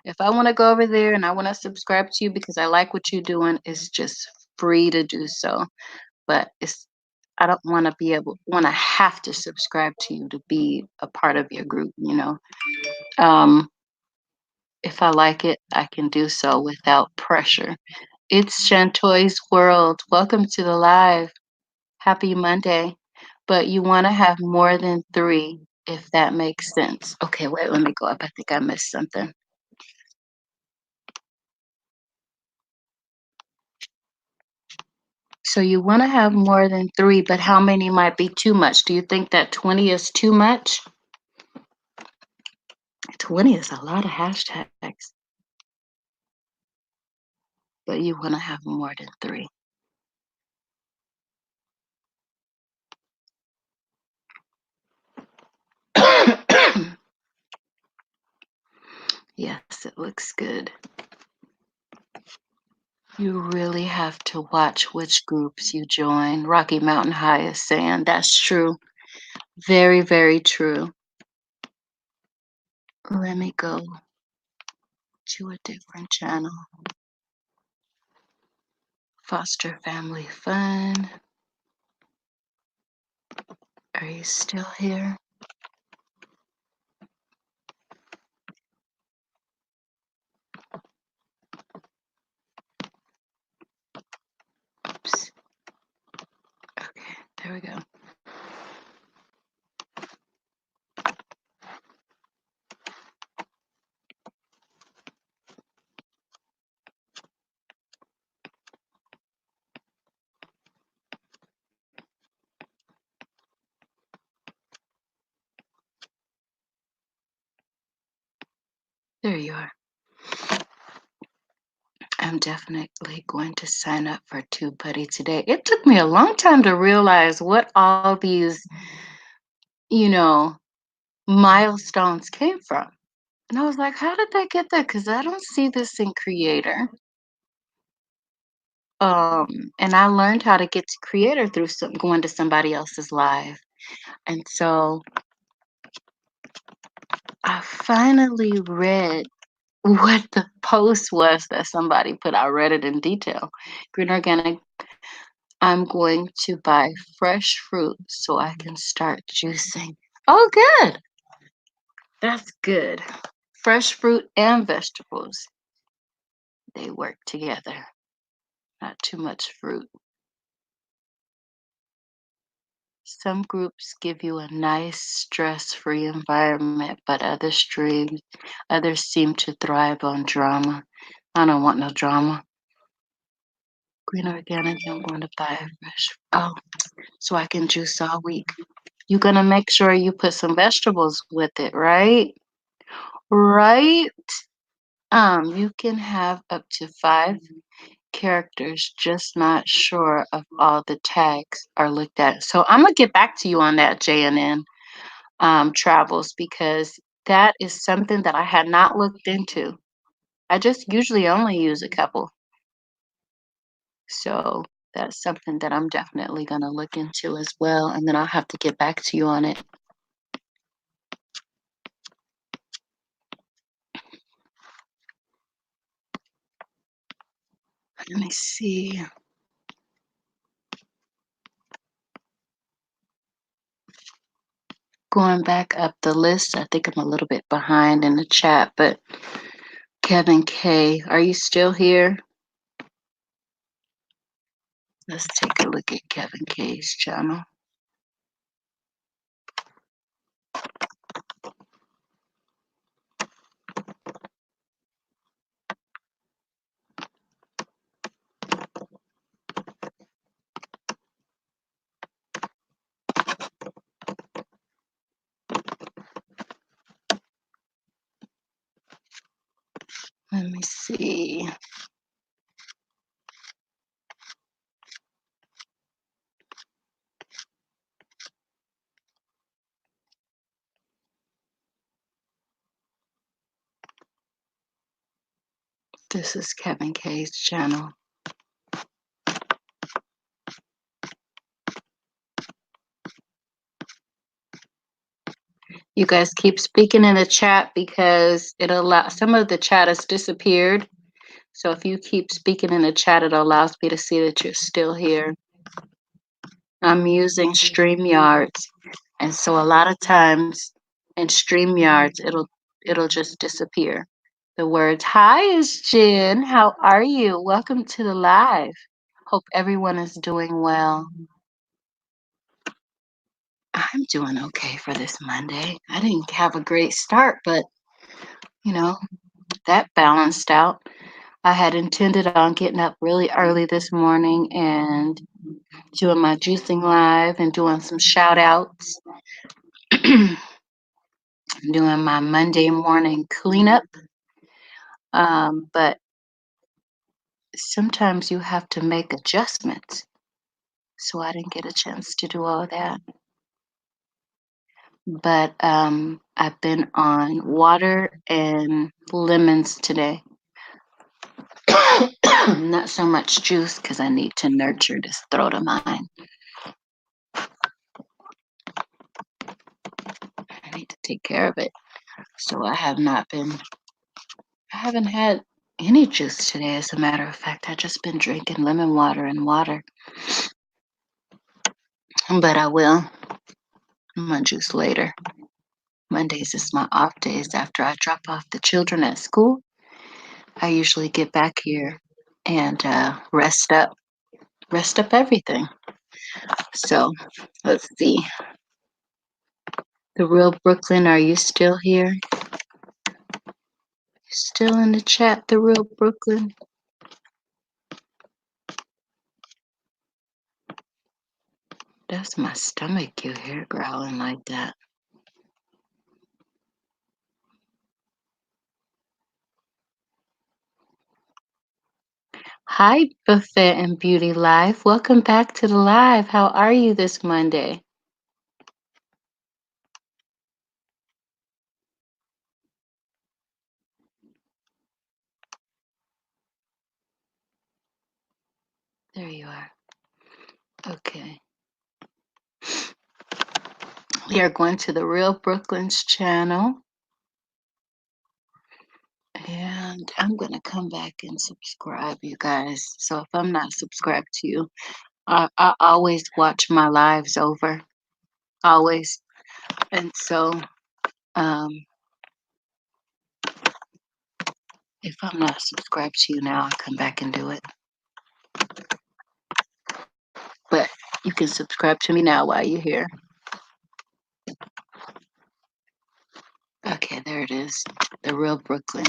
If I want to go over there and I want to subscribe to you because I like what you're doing, it's just free to do so. But I don't want to have to subscribe to you to be a part of your group. Um, if I like it, I can do so without pressure. It's Shantoy's World. Welcome to the live. Happy Monday. But you want to have more than three, if that makes sense. Okay, wait, let me go up. I think I missed something. So you want to have more than three, but how many might be too much? Do you think that 20 is too much? 20 is a lot of hashtags, but you want to have more than three. Yes, it looks good. You really have to watch which groups you join. Rocky Mountain High is saying that's true. Very, very true. Let me go to a different channel. Foster Family Fun. Are you still here? Oops. Okay, there we go. There you are. I'm definitely going to sign up for TubeBuddy today. It took me a long time to realize what all these, you know, milestones came from. And I was like, how did they get that? Because I don't see this in Creator. And I learned how to get to Creator through going to somebody else's live. And so I finally read what the post was that somebody put. I read it in detail. Green Organic, I'm going to buy fresh fruit so I can start juicing. Oh, good. That's good. Fresh fruit and vegetables, they work together. Not too much fruit. Some groups give you a nice stress-free environment, but others seem to thrive on drama. I don't want no drama. Green organic, I'm going to buy a fresh. Oh, so I can juice all week. You're gonna make sure you put some vegetables with it, right? Right? You can have up to 5 characters, just not sure of all the tags are looked at. So I'm gonna get back to you on that JNN travels because that is something that I had not looked into. I just usually only use a couple. So that's something that I'm definitely gonna look into as well, and then I'll have to get back to you on it. Let me see. Going back up the list, I think I'm a little bit behind in the chat, but Kevin K, are you still here? Let's take a look at Kevin K's channel. Let me see. This is Kevin K's channel. You guys keep speaking in the chat because some of the chat has disappeared. So if you keep speaking in the chat, it allows me to see that you're still here. I'm using StreamYards, and so a lot of times in StreamYards, it'll just disappear. The words, hi, is Jen. How are you? Welcome to the live. Hope everyone is doing well. I'm doing okay for this Monday. I didn't have a great start, but you know, that balanced out. I had intended on getting up really early this morning and doing my juicing live and doing some shout outs, doing my Monday morning cleanup. But sometimes you have to make adjustments. So I didn't get a chance to do all that. But I've been on water and lemons today. Not so much juice because I need to nurture this throat of mine. I need to take care of it. So I haven't had any juice today, as a matter of fact. I've just been drinking lemon water and water. But I will. I'm gonna juice later. Mondays is my off days after I drop off the children at school. I usually get back here and rest up everything. So let's see. The real Brooklyn, are you still here? Still in the chat, the real Brooklyn? That's my stomach you hear growling like that. Hi, Buffet and Beauty Live. Welcome back to the live. How are you this Monday? There you are. Okay. We are going to the Real Brooklyn's channel. And I'm going to come back and subscribe, you guys. So if I'm not subscribed to you, I always watch my lives over. Always. And so um, if I'm not subscribed to you now, I'll come back and do it. But you can subscribe to me now while you're here. Okay, there it is. The Real Brooklyn.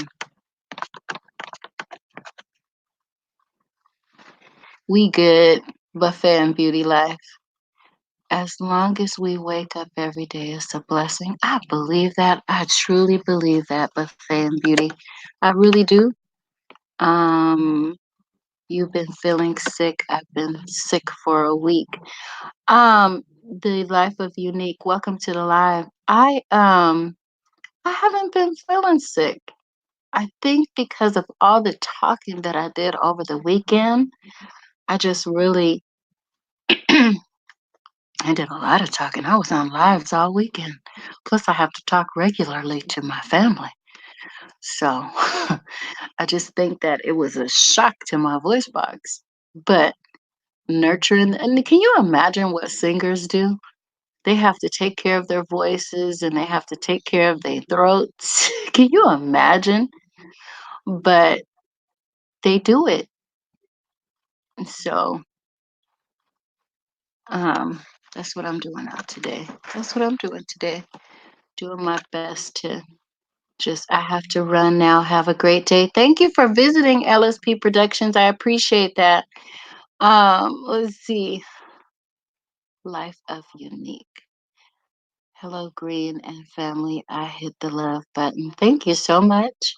We good. Buffet and Beauty Life. As long as we wake up every day, it's a blessing. I believe that. I truly believe that, Buffet and Beauty. I really do. Um, you've been feeling sick. I've been sick for a week. The Life of Unique. Welcome to the live. I haven't been feeling sick. I think because of all the talking that I did over the weekend, I just really I did a lot of talking. I was on lives all weekend. Plus, I have to talk regularly to my family. So I just think that it was a shock to my voice box. But nurturing, and can you imagine what singers do? They have to take care of their voices and they have to take care of their throats. Can you imagine? But they do it. So um, that's what I'm doing out today. That's what I'm doing today. Doing my best to just, I have to run now. Have a great day. Thank you for visiting LSP Productions. I appreciate that. Let's see. Life of Unique. Hello, Green and family. I hit the love button. Thank you so much.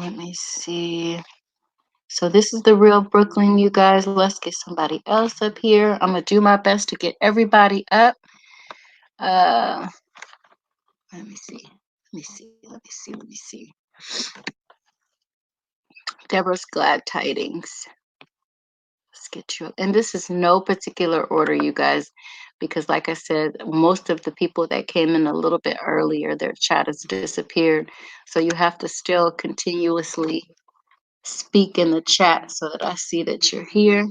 Let me see. So this is the real Brooklyn, you guys. Let's get somebody else up here. I'm gonna do my best to get everybody up. Uh, let me see. Let me see. Let me see. Let me see. Deborah's glad tidings. Let's get you. And this is no particular order, you guys, because like I said, most of the people that came in a little bit earlier, their chat has disappeared. So you have to still continuously speak in the chat so that I see that you're here.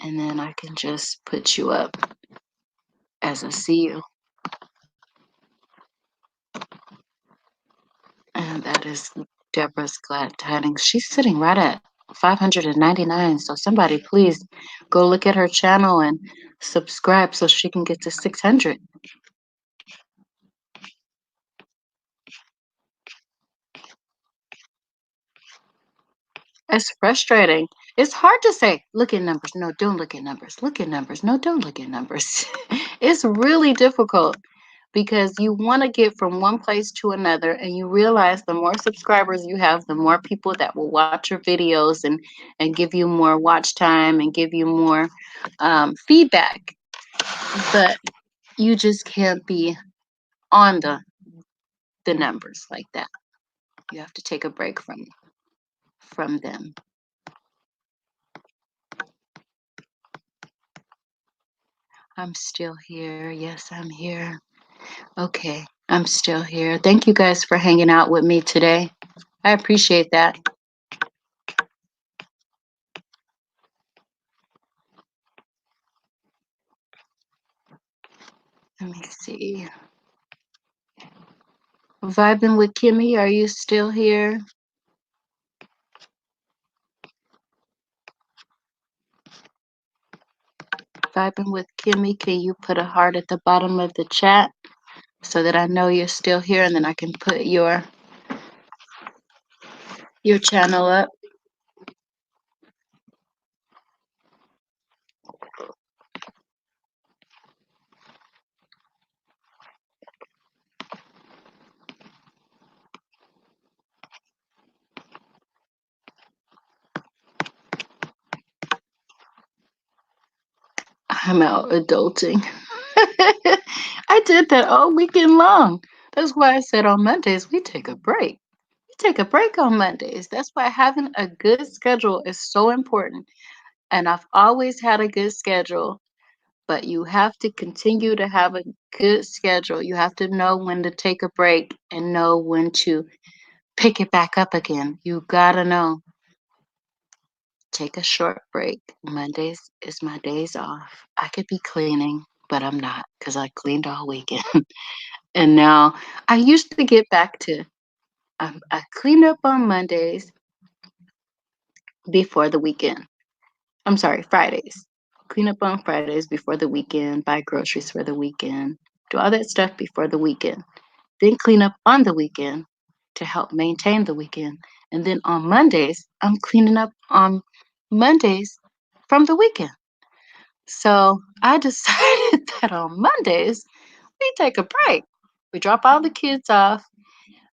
And then I can just put you up as I see you. And that is Deborah's glad tidings. She's sitting right at 599. So somebody please go look at her channel and subscribe so she can get to 600. It's frustrating. It's hard to say, look at numbers. No, don't look at numbers. Look at numbers. No, don't look at numbers. It's really difficult because you want to get from one place to another, and you realize the more subscribers you have, the more people that will watch your videos and give you more watch time and give you more feedback. But you just can't be on the numbers like that. You have to take a break from them. I'm still here. Yes, I'm here. Okay, I'm still here. Thank you guys for hanging out with me today. I appreciate that. Let me see. Vibing with Kimmy, are you still here? Vibing with Kimmy, can you put a heart at the bottom of the chat so that I know you're still here and then I can put your channel up? I'm out adulting. I did that all weekend long. That's why I said on Mondays we take a break. We take a break on Mondays. That's why having a good schedule is so important. And I've always had a good schedule, but you have to continue to have a good schedule. You have to know when to take a break and know when to pick it back up again. You gotta know. Take a short break. Mondays is my days off. I could be cleaning, but I'm not because I cleaned all weekend. And now I used to get back to, I clean up on Mondays before the weekend. I'm sorry, Fridays. Clean up on Fridays before the weekend, buy groceries for the weekend, do all that stuff before the weekend. Then clean up on the weekend to help maintain the weekend. And then on Mondays, I'm cleaning up on Mondays from the weekend. So I decided that on Mondays, we take a break. We drop all the kids off.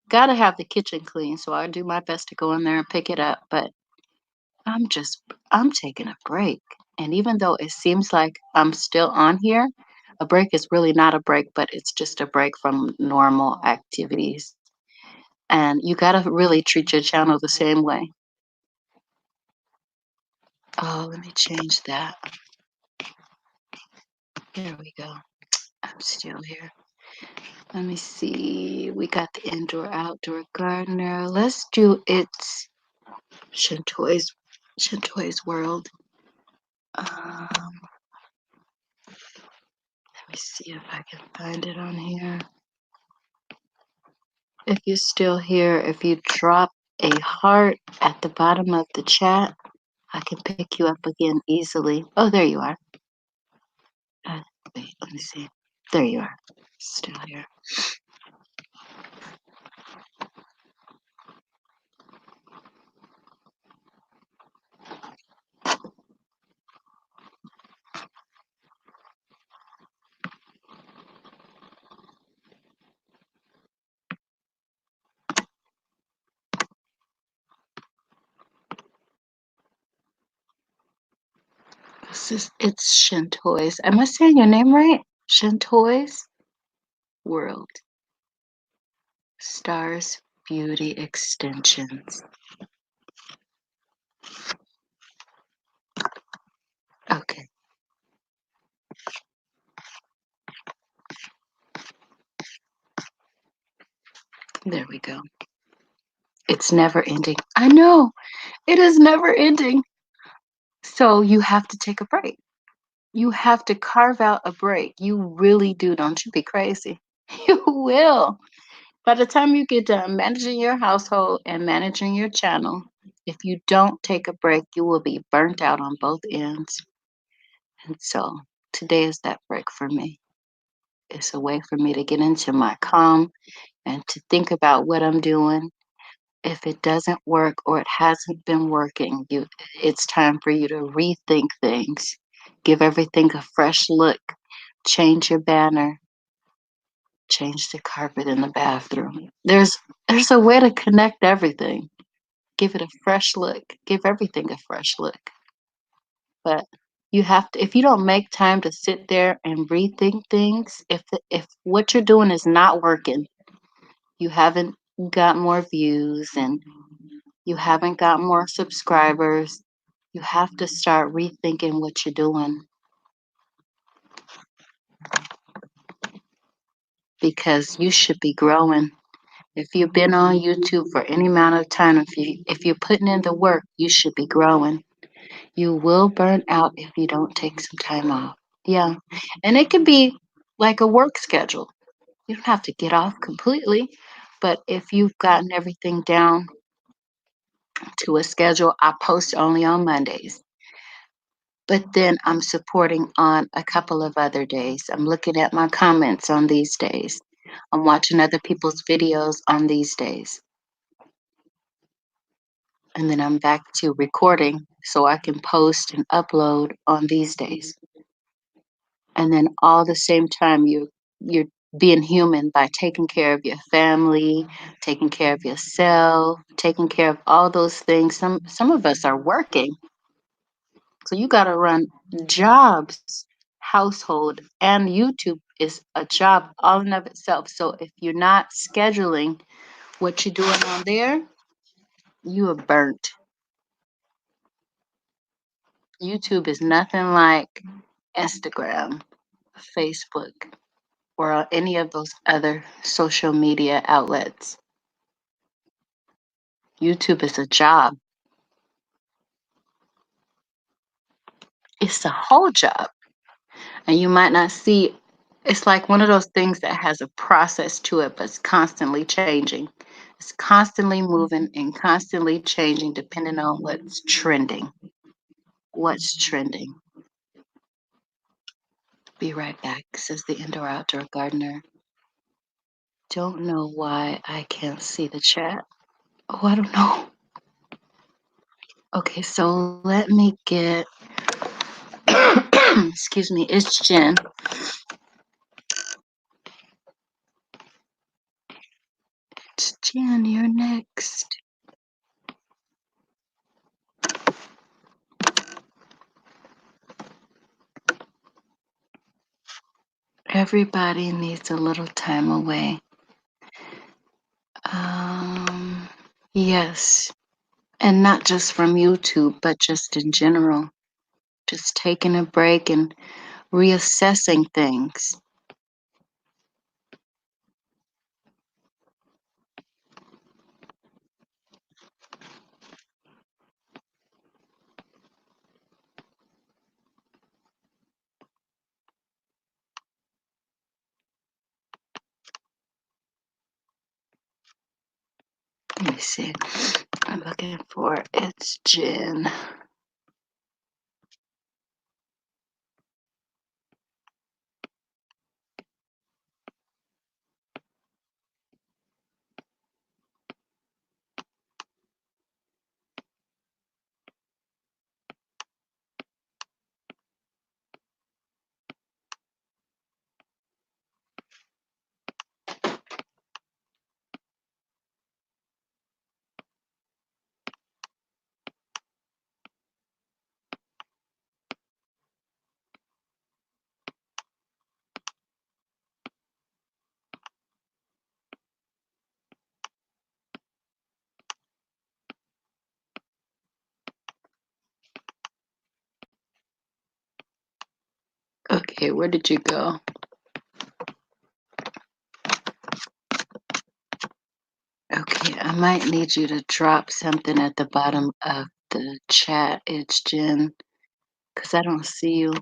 Gotta have the kitchen clean, so I do my best to go in there and pick it up. But I'm just, I'm taking a break. And even though it seems like I'm still on here, a break is really not a break, but it's just a break from normal activities. And you got to really treat your channel the same way. Oh, let me change that. There we go. I'm still here. Let me see. We got the indoor outdoor gardener. Let's do it's Shintoi's world. Let me see if I can find it on here. If you're still here, if you drop a heart at the bottom of the chat, I can pick you up again easily. Oh, there you are. Uh, Wait, let me see. There you are. Still here. It's Shintoi's. Am I saying your name right? Shintoi's World. Stars Beauty Extensions. Okay, there we go. It's never ending. I know. It is never ending. So you have to take a break. You have to carve out a break. You really do. Don't you be crazy. You will. By the time you get done managing your household and managing your channel, If you don't take a break, you will be burnt out on both ends. And so today is that break for me. It's a way for me to get into my calm and to think about what I'm doing. If it doesn't work or it hasn't been working, it's time for you to rethink things. Give everything a fresh look. Change your banner. Change the carpet in the bathroom. There's a way to connect everything. Give it a fresh look. Give everything a fresh look. But you have to if you don't make time to sit there and rethink things, if what you're doing is not working, you haven't got more views and you haven't got more subscribers, you have to start rethinking what you're doing because you should be growing. If you've been on YouTube for any amount of time, if you're putting in the work, you should be growing. You will burn out if you don't take some time off. Yeah. And it can be like a work schedule. You don't have to get off completely, but if you've gotten everything down to a schedule, I post only on Mondays. But then I'm supporting on a couple of other days. I'm looking at my comments on these days. I'm watching other people's videos on these days. And then I'm back to recording so I can post and upload on these days. And then all the same time you're being human by taking care of your family, taking care of yourself, taking care of all those things. Some of us are working. So you got to run jobs, household, and YouTube is a job all in of itself. So if you're not scheduling what you're doing on there, you are burnt. YouTube is nothing like Instagram, Facebook, or any of those other social media outlets. YouTube is a job. It's a whole job. And you might not see it's like one of those things that has a process to it, but it's constantly changing. It's constantly moving and constantly changing depending on what's trending. What's trending? Be right back, says the indoor outdoor gardener. Don't know why I can't see the chat. Oh, I don't know. Okay, so let me get excuse me, it's Jen. It's Jen, you're next. Everybody needs a little time away. Um, yes, and not just from YouTube, but just in general. Just taking a break and reassessing things. Let me see. I'm looking for it's Jen. Okay, where did you go? Okay, I might need you to drop something at the bottom of the chat. It's Jen, because I don't see you.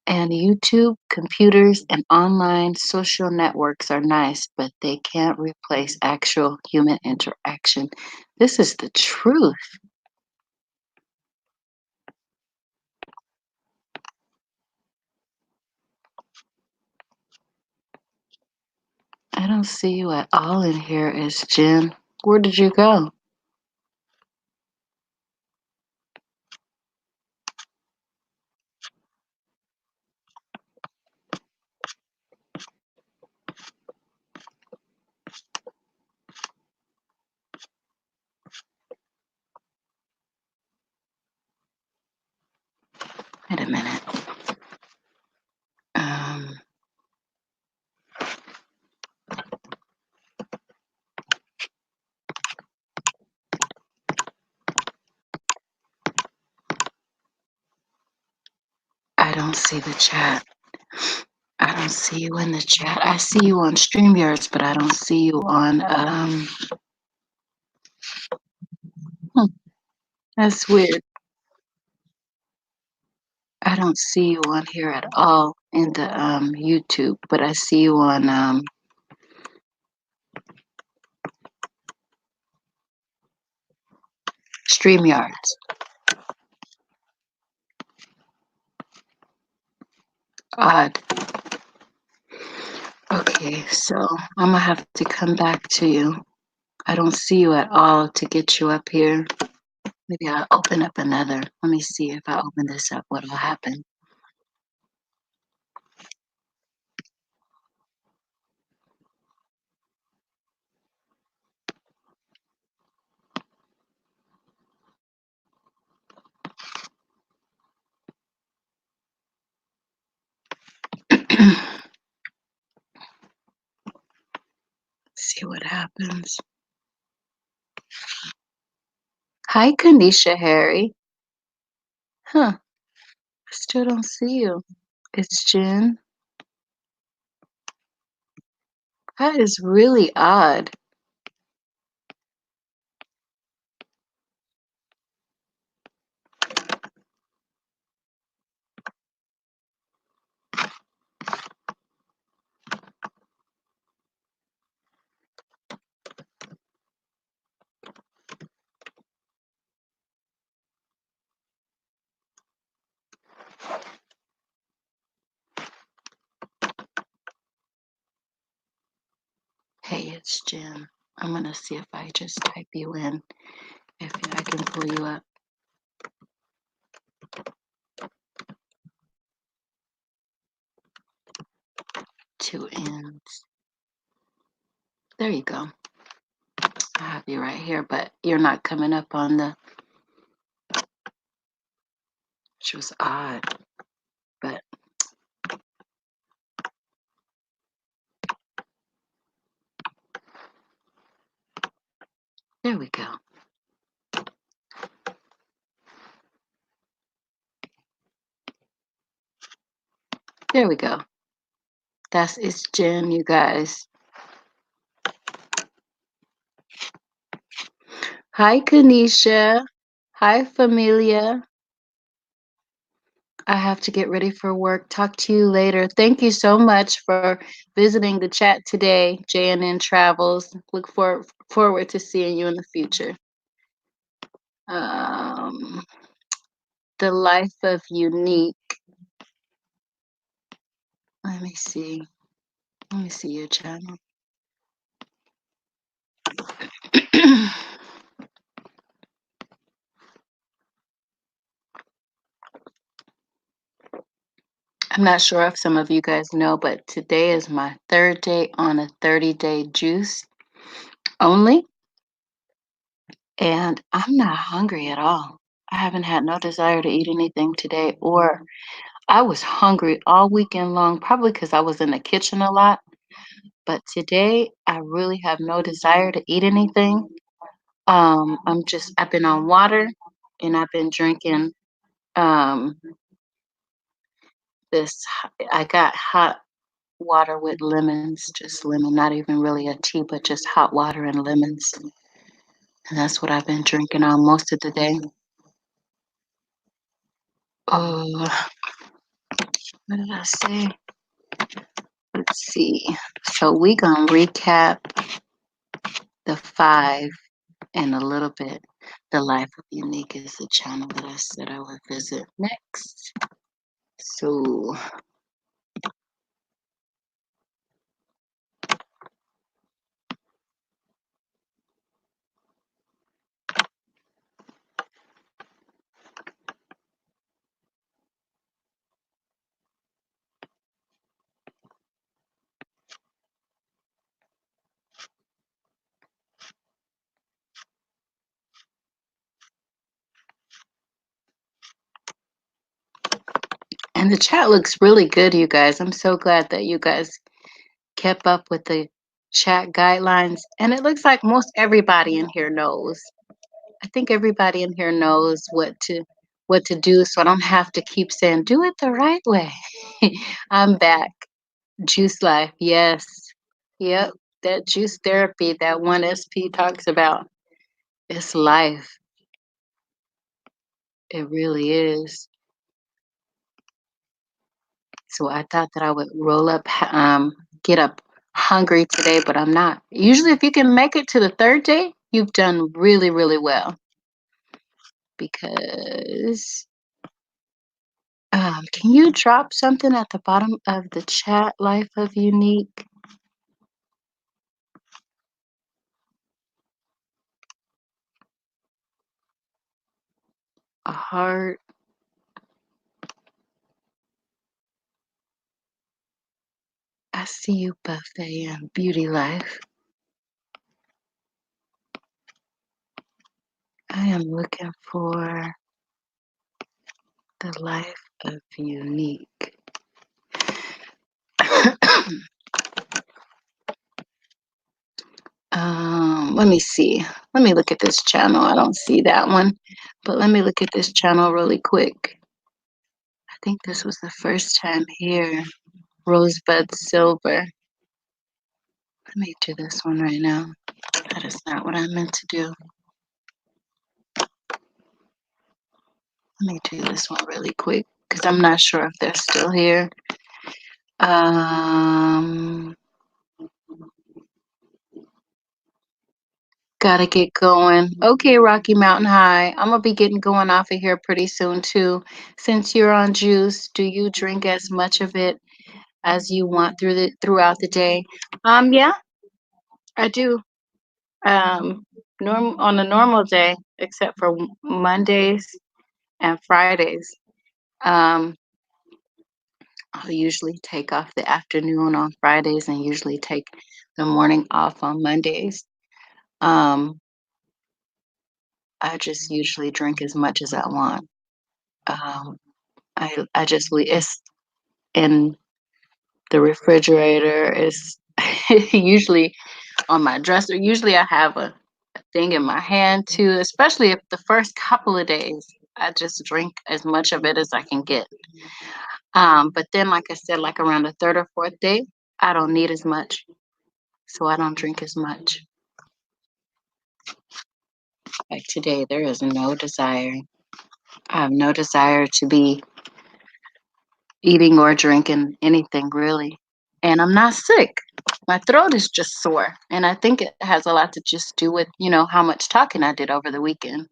And YouTube, computers, and online social networks are nice, but they can't replace actual human interaction. This is the truth. I don't see you at all in here as Jen. Where did you go? Wait a minute. Um, I don't see the chat. I don't see you in the chat. I see you on StreamYards, but I don't see you on hmm, that's weird. I don't see you on here at all in the YouTube, but I see you on StreamYards. Odd. Okay, so I'm gonna have to come back to you. I don't see you at all to get you up here. Maybe I'll open up another. Let me see if I open this up, what will happen. See what happens. Hi, Kanisha Harry. Huh, I still don't see you. It's Jen. That is really odd. Hey, it's Jen. I'm gonna see if I just type you in, if I can pull you up. Two N's. There you go. I have you right here, but you're not coming up on the, which was odd, but there we go. There we go. It's Jen, you guys. Hi, Kanisha. Hi, Familia. I have to get ready for work. Talk to you later. Thank you so much for visiting the chat today, JNN Travels. Look forward to seeing you in the future. Um, the Life of Unique. Let me see. Let me see your channel. I'm not sure if some of you guys know, but today is my third day on a 30-day juice only, and I'm not hungry at all. I haven't had no desire to eat anything today, or I was hungry all weekend long, probably because I was in the kitchen a lot. But today, I really have no desire to eat anything. I've been on water and I've been drinking um, I got hot water with lemons, just lemon, not even really a tea, but just hot water and lemons. And that's what I've been drinking on most of the day. Oh, What did I say? Let's see. So we gonna recap the five and a little bit. The Life of Unique is the channel that I said I would visit next. So, and the chat looks really good, you guys. I'm so glad that you guys kept up with the chat guidelines. And it looks like most everybody in here knows. I think everybody in here knows what to do, so I don't have to keep saying do it the right way. I'm back. Juice life, yes. Yep. That juice therapy that one SP talks about. It's life. It really is. So I thought that I would roll up, get up hungry today, but I'm not. Usually, if you can make it to the third day, you've done really, really well because can you drop something at the bottom of the chat? Life of Unique, a heart. I see you, Buffet and Beauty Life. I am looking for the Life of Unique. Let me see. Let me look at this channel. I don't see that one, but let me look at this channel really quick. I think this was the first time here. Rosebud Silver. Let me do this one right now. That is not what I meant to do. Let me do this one really quick because I'm not sure if they're still here. Um, Gotta get going. Okay, Rocky Mountain High. I'm gonna be getting going off of here pretty soon too. Since you're on juice, do you drink as much of it as you want throughout the day? Yeah, I do. Norm on a normal day, except for Mondays and Fridays. Um, I'll usually take off the afternoon on Fridays and usually take the morning off on Mondays. Um, I just usually drink as much as I want. Um, I just it's in the refrigerator. It's usually on my dresser. Usually I have a thing in my hand too, especially if the first couple of days I just drink as much of it as I can get. But then, like I said, like around the third or fourth day, I don't need as much, so I don't drink as much. Like today, there is no desire. I have no desire to be eating or drinking anything really. And I'm not sick. My throat is just sore. And I think it has a lot to just do with, how much talking I did over the weekend.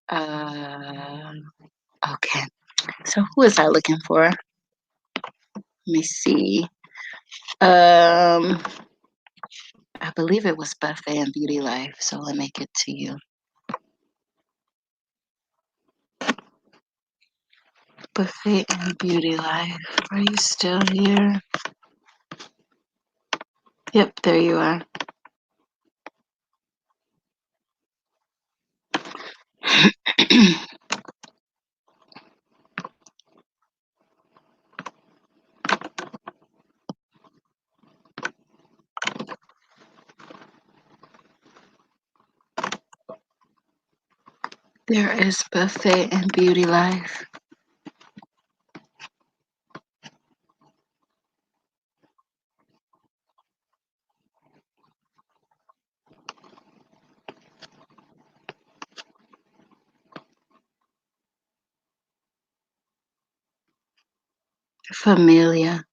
Uh, okay. So who is I looking for? Let me see. Um, I believe it was Buffet and Beauty Life. So let me get to you. Buffet and Beauty Life. Are you still here? Yep, there you are. There is Buffet and Beauty Life. Familia.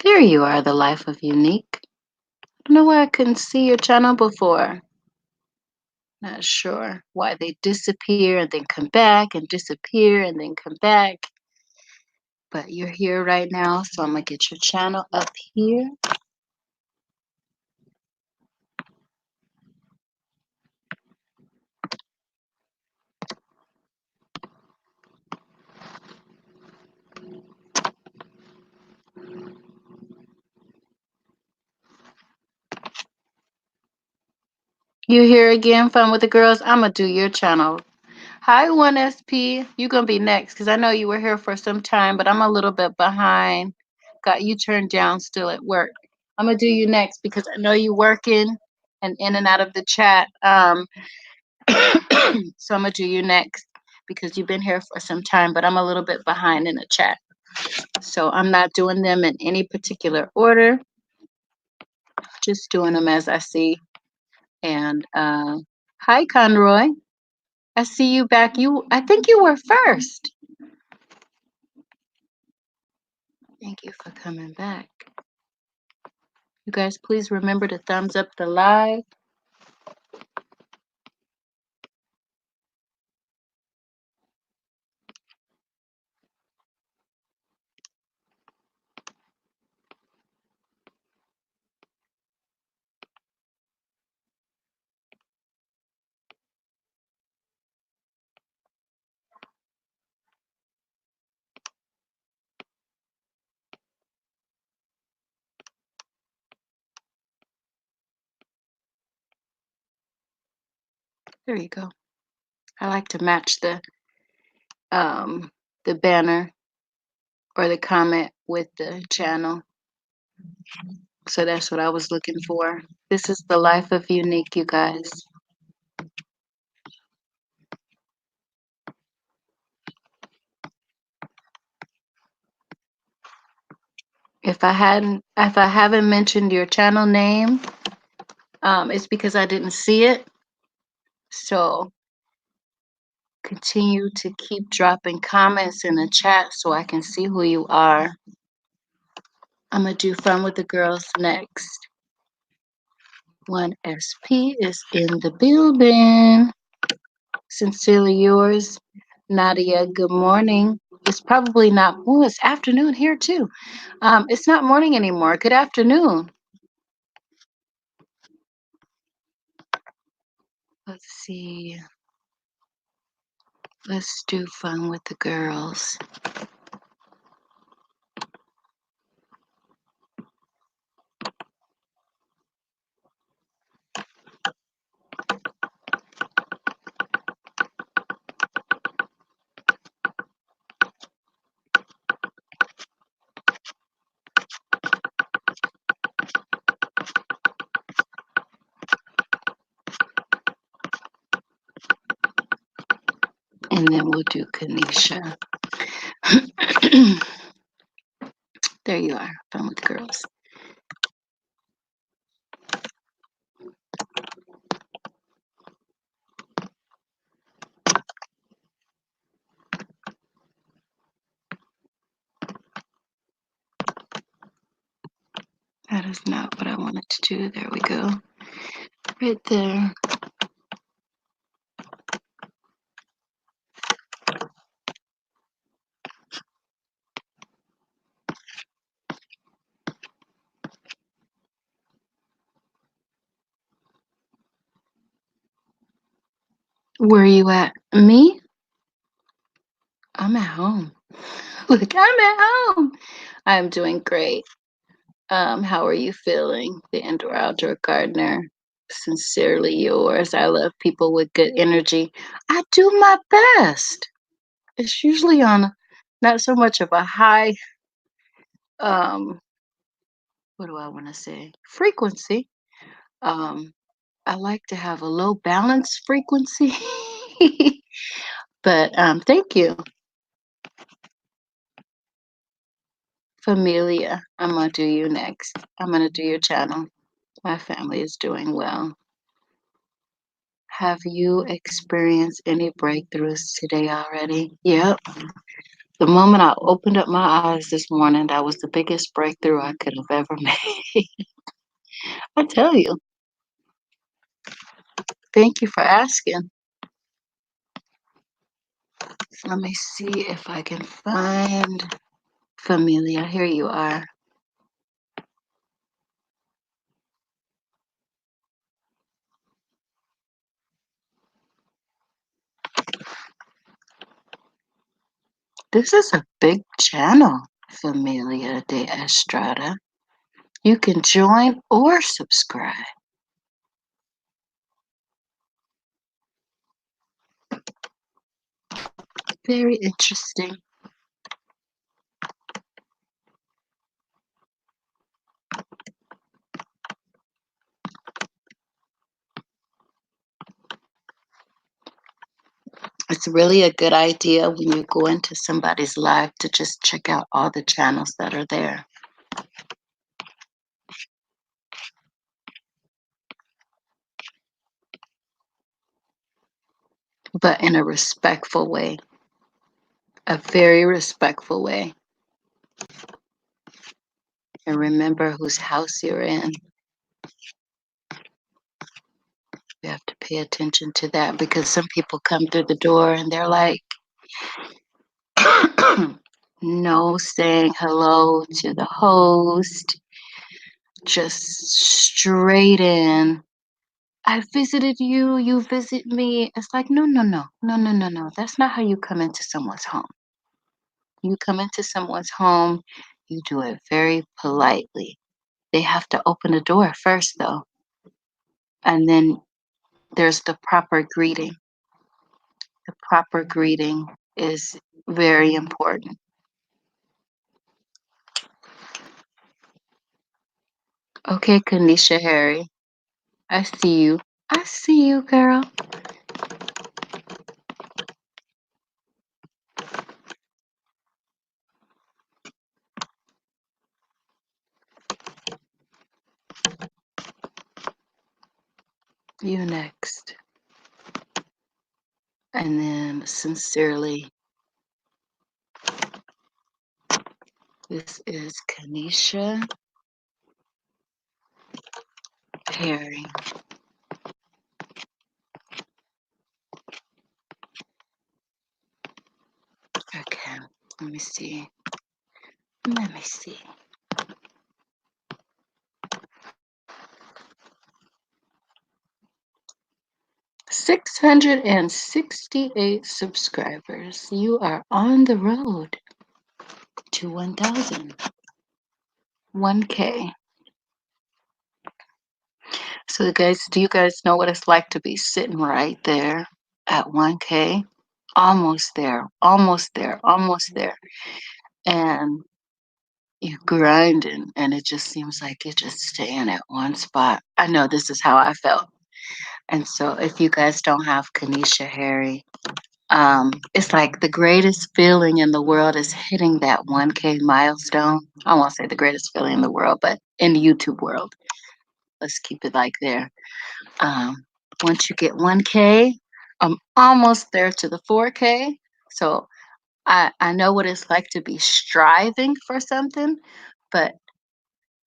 There you are, the life of unique. I don't know why I couldn't see your channel before. Not sure why they disappear and then come back and disappear and then come back. But you're here right now, so I'm gonna get your channel up here. You here again, Fun with the Girls? I'm gonna do your channel. Hi, 1SP. You gonna be next because I know you were here for some time, but I'm a little bit behind. Got you turned down still at work. I'm gonna do you next because I know you working and in and out of the chat. So I'm gonna do you next because you've been here for some time, but I'm a little bit behind in the chat. So I'm not doing them in any particular order, just doing them as I see. And hi, Conroy. I see you back. I think you were first. Thank you for coming back. You guys, please remember to thumbs up the live. There you go. I like to match the banner or the comment with the channel. So that's what I was looking for. This is the life of unique, you guys. If I haven't mentioned your channel name, it's because I didn't see it. So continue to keep dropping comments in the chat so I can see who you are. I'm gonna do Fun with the Girls next. 1SP is in the building. Sincerely yours, Nadia. Good morning. It's probably not. Oh, it's afternoon here too. It's not morning anymore. Good afternoon. Let's see. Let's do Fun with the Girls. And then we'll do Kanisha. There you are, Fun with the Girls. That is not what I wanted to do. There we go. Right there. Where are you at? Me? I'm at home. Look, I'm at home. I'm doing great. How are you feeling? The indoor outdoor gardener. Sincerely yours. I love people with good energy. I do my best. It's usually on not so much of a high um what do I want to say? Frequency. Um I like to have a low balance frequency. But thank you. Familia. I'm gonna do you next. I'm gonna do your channel. My family is doing well. Have you experienced any breakthroughs today already? Yep. The moment I opened up my eyes this morning, that was the biggest breakthrough I could have ever made. I tell you. Thank you for asking. Let me see if I can find Familia. Here you are. This is a big channel, Familia de Estrada. You can join or subscribe. Very interesting. It's really a good idea when you go into somebody's live to just check out all the channels that are there, but in a respectful way, a very respectful way. And remember whose house you're in. You have to pay attention to that because some people come through the door and they're like, no saying hello to the host, just straight in. I visited you, you visit me. It's like, no, no, no, no, no, no, no. That's not how you come into someone's home. You come into someone's home, you do it very politely. They have to open the door first, though. And then there's the proper greeting. The proper greeting is very important. Okay, Kanisha Harry, I see you. I see you, girl. You next. And then, sincerely, this is Kanisha Harry. Okay, let me see. Let me see. 668 subscribers. You are on the road to 1,000. 1K. So, guys, do you guys know what it's like to be sitting right there at 1K? Almost there, almost there, almost there. And you're grinding, and it just seems like you're just staying at one spot. I know this is how I felt. And so, if you guys don't have Kanisha Harry, it's like the greatest feeling in the world is hitting that 1K milestone. I won't say the greatest feeling in the world, but in the YouTube world, let's keep it like there. Um, Once you get 1K, I'm almost there to the 4K. So I know what it's like to be striving for something, but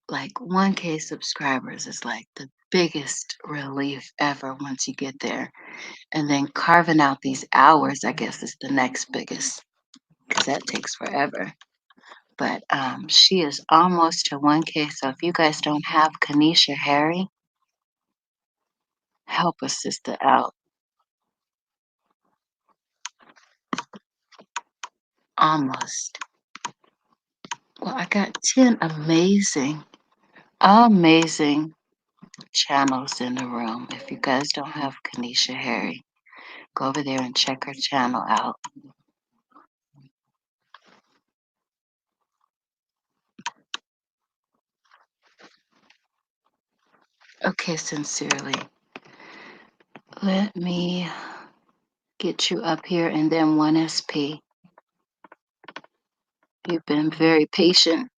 like 1K subscribers is like the biggest relief ever once you get there. And then carving out these hours, I guess, is the next biggest because that takes forever. But she is almost to 1K. So if you guys don't have Kanisha Harry, help a sister out. Almost. Well, I got 10 amazing, amazing channels in the room. If you guys don't have Kanisha Harry, go over there and check her channel out. Okay, sincerely. Let me get you up here and then 1SP. You've been very patient,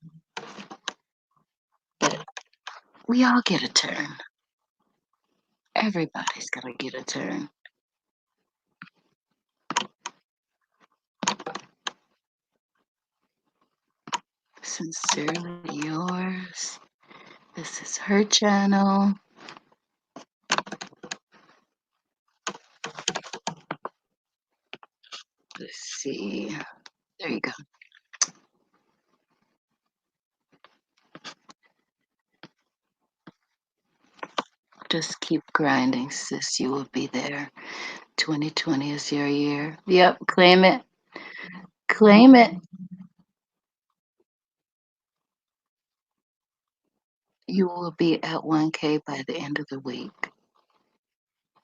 but We all get a turn. Everybody's gonna get a turn. Sincerely yours. This is her channel. Let's see. There you go. Just keep grinding, sis. You will be there. 2020 is your year. Yep, claim it. Claim it. You will be at 1K by the end of the week.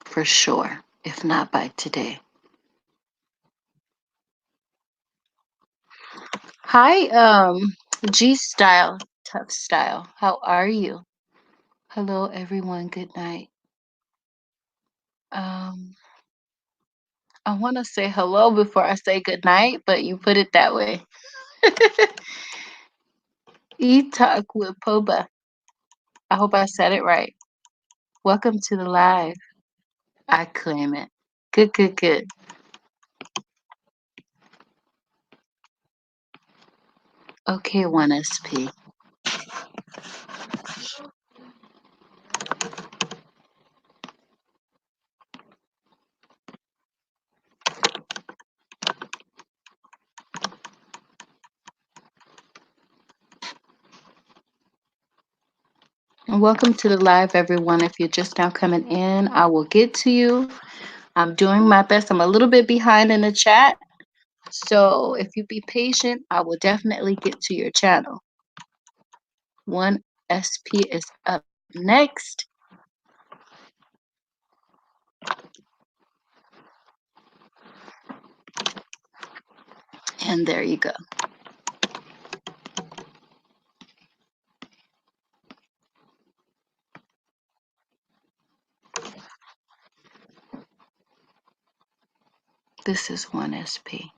For sure. If not by today. Hi, G Style, Tough Style. How are you? Hello, everyone. Good night. Um, I want to say hello before I say good night, but you put it that way. E-Talk with Poba. I hope I said it right. Welcome to the live. I claim it. Good, good, good. Okay, 1SP. And welcome to the live, everyone. If you're just now coming in, I will get to you. I'm doing my best. I'm a little bit behind in the chat. So if you be patient, I will definitely get to your channel. 1SP is up next. And there you go. This is 1SP.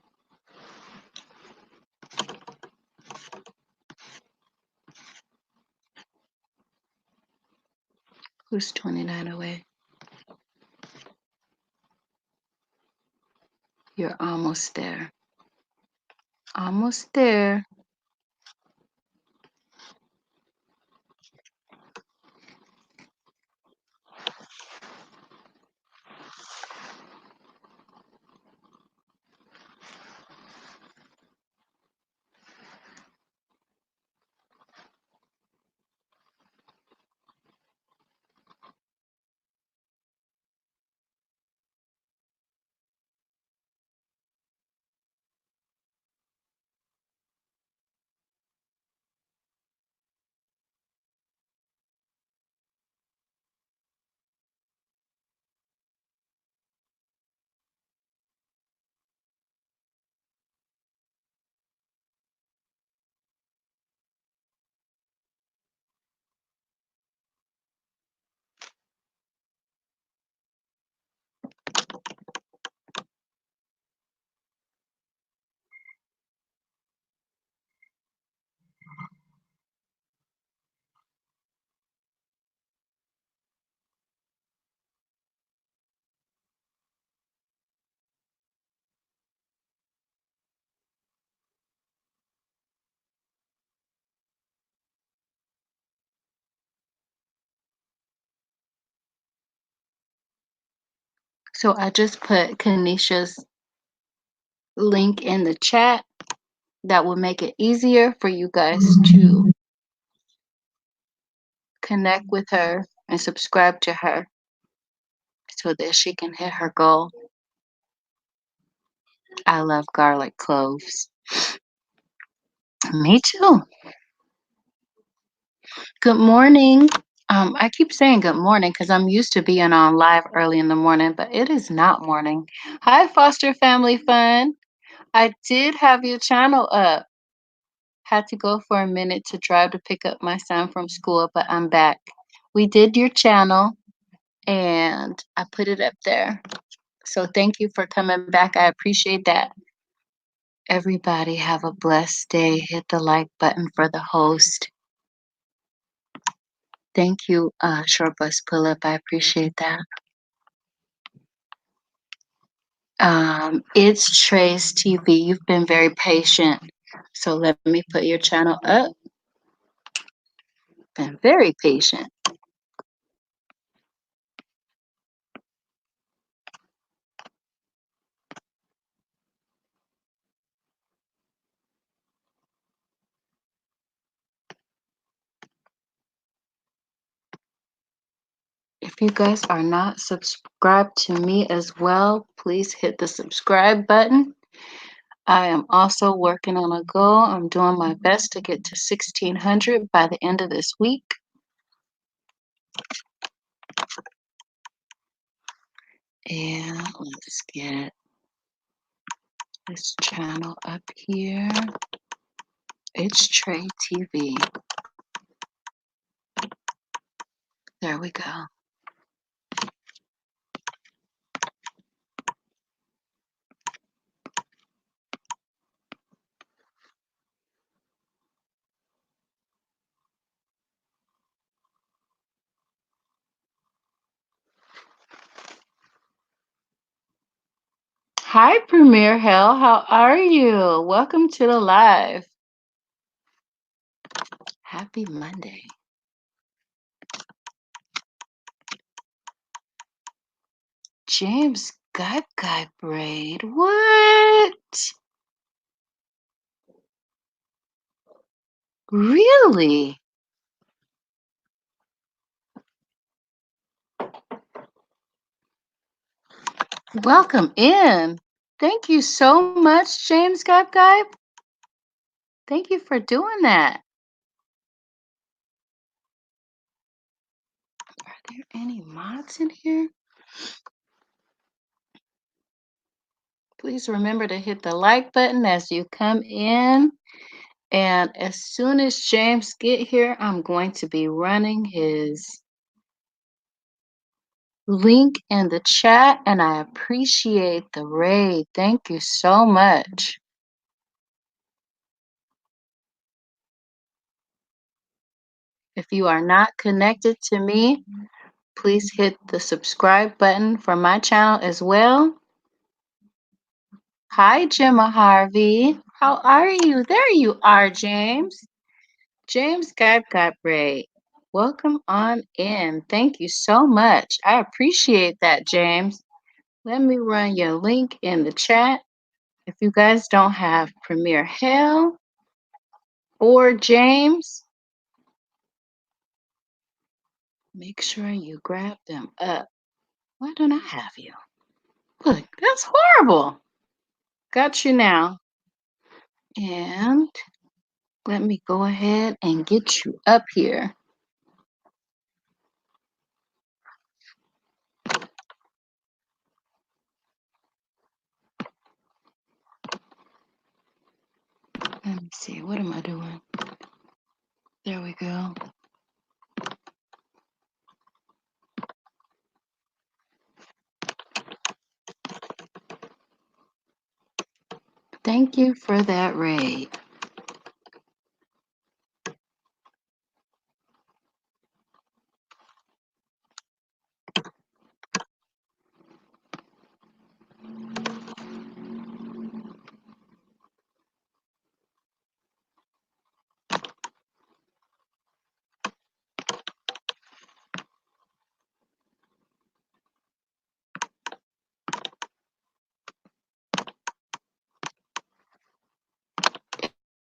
Who's 29 away? You're almost there. Almost there. So I just put Kanisha's link in the chat. That will make it easier for you guys to connect with her and subscribe to her so that she can hit her goal. I love garlic cloves. Me too. Good morning. I keep saying good morning because I'm used to being on live early in the morning, but it is not morning. Hi, Foster Family Fun. I did have your channel up. Had to go for a minute to drive to pick up my son from school, but I'm back. We did your channel and I put it up there. So thank you for coming back. I appreciate that. Everybody have a blessed day. Hit the like button for the host. Thank you, Short Bus Pull Up. I appreciate that. It's Trey's TV. You've been very patient. So let me put your channel up. Been very patient. If you guys are not subscribed to me as well, please hit the subscribe button. I am also working on a goal. I'm doing my best to get to 1,600 by the end of this week. And let's get this channel up here. It's Trey TV. There we go. Hi, Premier Hell. How are you? Welcome to the live. Happy Monday. James Guy braid. What? Really? Welcome in. Thank you so much, James Guy. Thank you for doing that. Are there any mods in here? Please remember to hit the like button as you come in. And as soon as James get here, I'm going to be running his link in the chat, and I appreciate the raid. Thank you so much. If you are not connected to me, please hit the subscribe button for my channel as well. Hi, Gemma Harvey. How are you? There you are, James. James got Raid. Welcome on in. Thank you so much. I appreciate that, James. Let me run your link in the chat. If you guys don't have Premier Hell or James, make sure you grab them up. Why don't I have you? Look, that's horrible. Got you now. And let me go ahead and get you up here. Let me see. What am I doing? There we go. Thank you for that raid.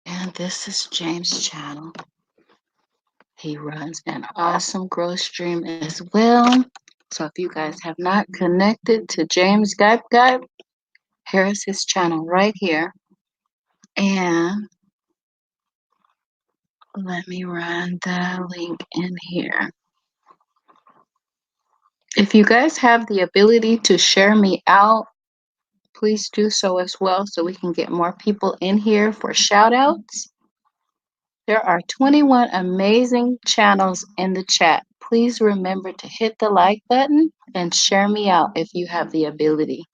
And this is James' channel. He runs an awesome growth stream as well. So if you guys have not connected to James Guy, here is his channel right here. And let me run the link in here. If you guys have the ability to share me out, please do so as well so we can get more people in here for shout outs. There are 21 amazing channels in the chat. Please remember to hit the like button and share me out if you have the ability.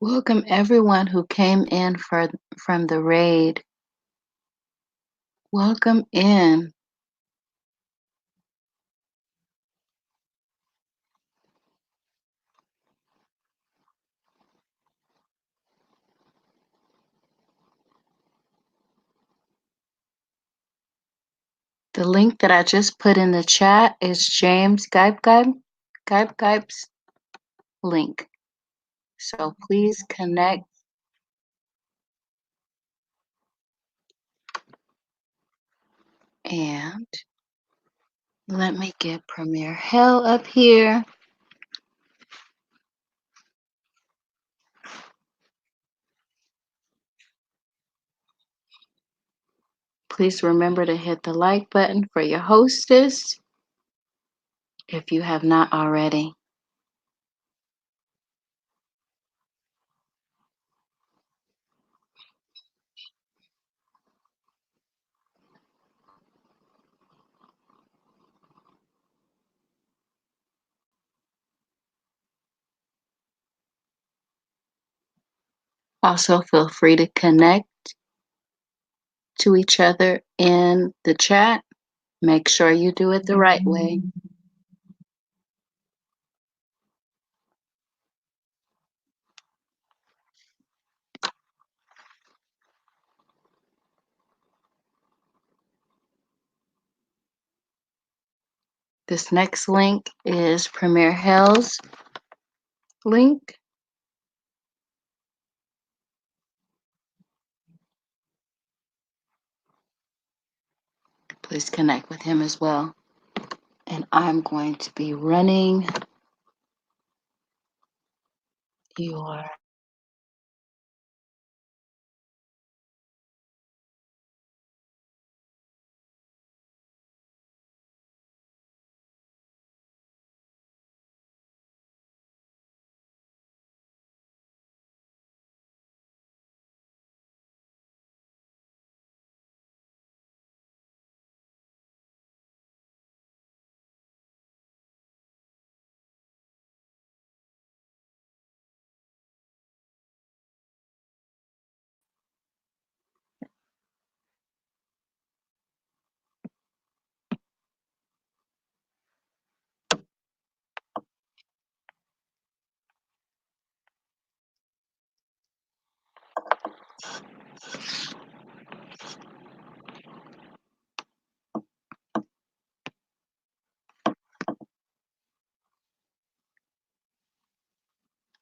Welcome everyone who came in from the raid. Welcome in. The link that I just put in the chat is James Gibe's link. So please connect and let me get Premier Hell up here. Please remember to hit the like button for your hostess if you have not already. Also, feel free to connect to each other in the chat. Make sure you do it the right way. This next link is Premier Hell's link. Please connect with him as well. And I'm going to be running your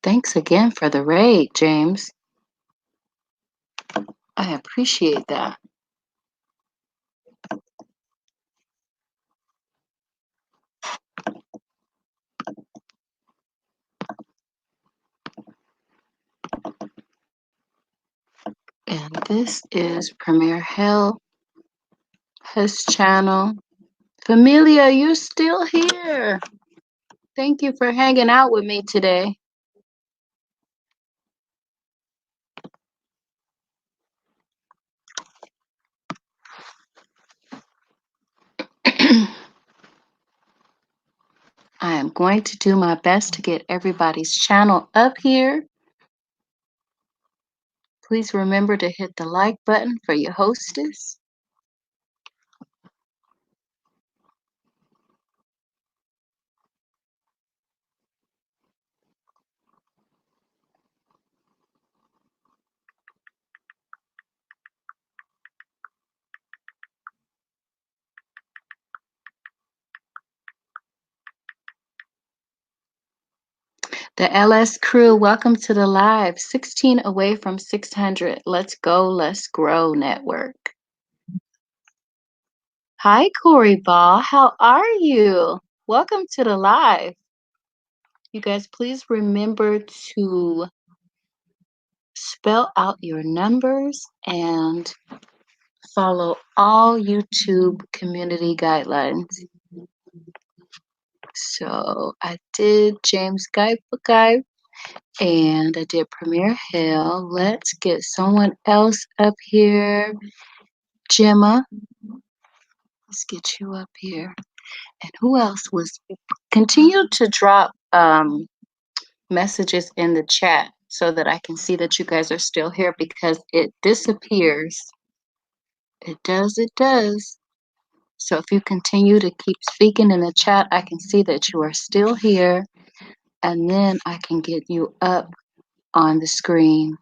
Thanks again for the raid, James. I appreciate that. And this is Premier Hell, his channel. Familia, you're still here. Thank you for hanging out with me today. I am going to do my best to get everybody's channel up here. Please remember to hit the like button for your hostess. The LS crew, welcome to the live. 16 away from 600. Let's go, let's grow network. Hi, Corey Ball. How are you? Welcome to the live. You guys, please remember to spell out your numbers and follow all YouTube community guidelines. So I did James Guy, and I did Premier Hell. Let's get someone else up here. Gemma, let's get you up here. And who else was continue to drop messages in the chat so that I can see that you guys are still here because it disappears. It does, it does. So if you continue to keep speaking in the chat, I can see that you are still here, and then I can get you up on the screen.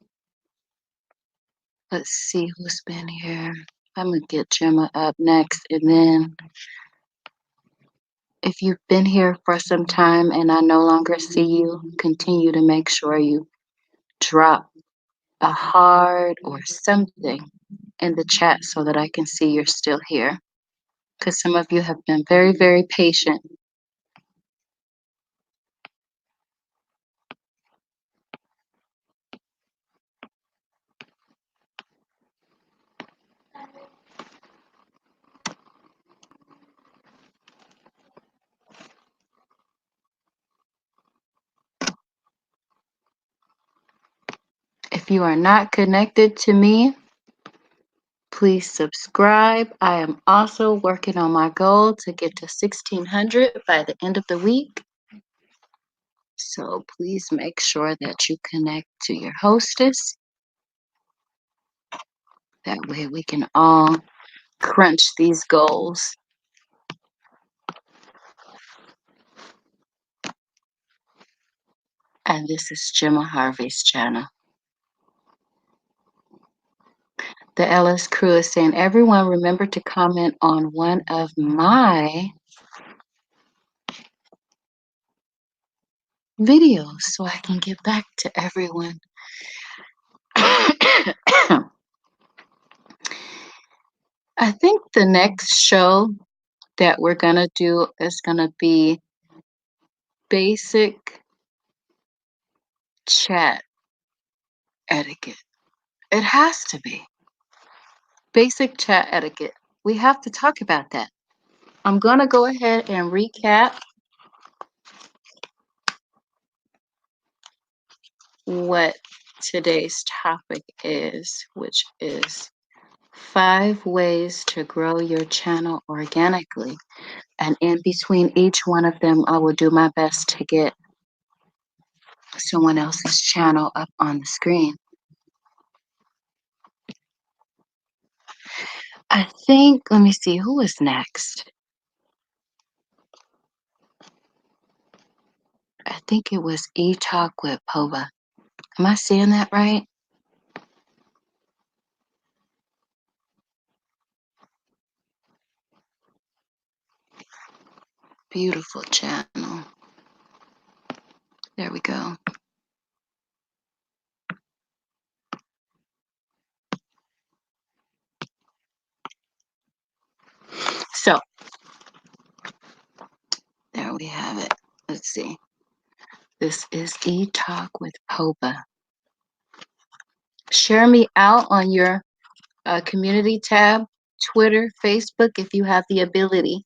Let's see who's been here. I'm gonna get Gemma up next, and then if you've been here for some time and I no longer see you, continue to make sure you drop a heart or something in the chat so that I can see you're still here. Because some of you have been very, very patient. If you are not connected to me, please subscribe. I am also working on my goal to get to 1,600 by the end of the week. So please make sure that you connect to your hostess. That way we can all crunch these goals. And this is Gemma Harvey's channel. The LS crew is saying, everyone remember to comment on one of my videos so I can get back to everyone. I think the next show that we're going to do is going to be basic chat etiquette. It has to be. Basic chat etiquette. We have to talk about that. I'm going to go ahead and recap what today's topic is, which is 5 ways to grow your channel organically. And in between each one of them, I will do my best to get someone else's channel up on the screen. I think, let me see, who is next? I think it was E-Talk with Pova. Am I saying that right? Beautiful channel. There we go. So, there we have it. Let's see. This is E-Talk with Pova. Share me out on your community tab, Twitter, Facebook, if you have the ability.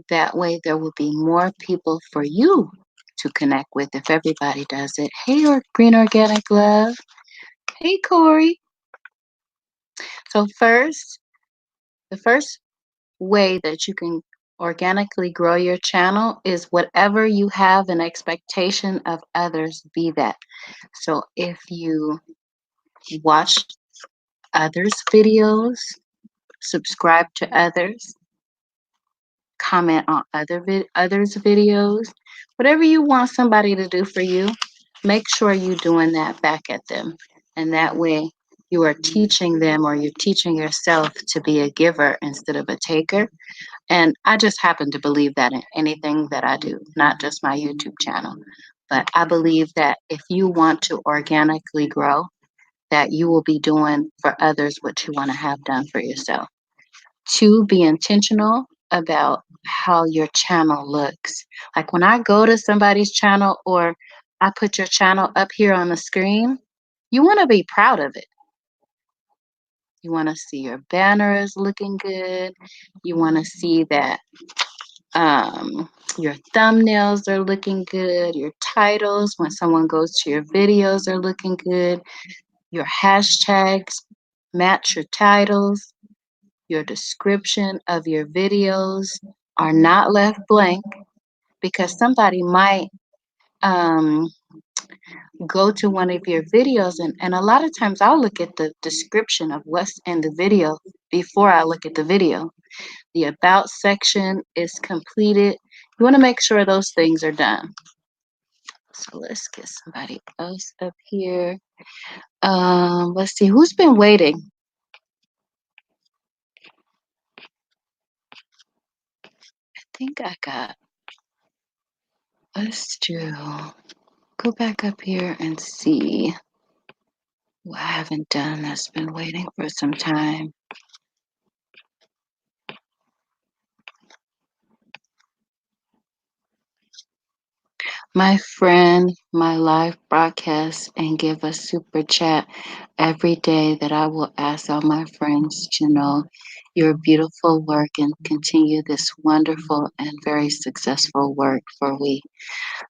That way there will be more people for you to connect with if everybody does it. Hey, Green Organic Love. Hey, Corey. So the first way that you can organically grow your channel is whatever you have an expectation of others be that. So if you watch others' videos, subscribe to others, comment on others' videos, whatever you want somebody to do for you, make sure you're doing that back at them. And that way you are teaching them or you're teaching yourself to be a giver instead of a taker. And I just happen to believe that in anything that I do, not just my YouTube channel. But I believe that if you want to organically grow, that you will be doing for others what you want to have done for yourself. 2, be intentional about how your channel looks. Like when I go to somebody's channel or I put your channel up here on the screen, you want to be proud of it. You want to see your banner is looking good. You want to see that your thumbnails are looking good. Your titles, when someone goes to your videos, are looking good. Your hashtags match your titles. Your description of your videos are not left blank because somebody might go to one of your videos, and a lot of times I'll look at the description of what's in the video before I look at the video. The about section is completed. You want to make sure those things are done. So let's get somebody else up here. Let's see who's been waiting. I think I got. Let's do. Go back up here and see what I haven't done that's been waiting for some time. My friend, my live broadcast and give a super chat every day that I will ask all my friends to know your beautiful work and continue this wonderful and very successful work for we.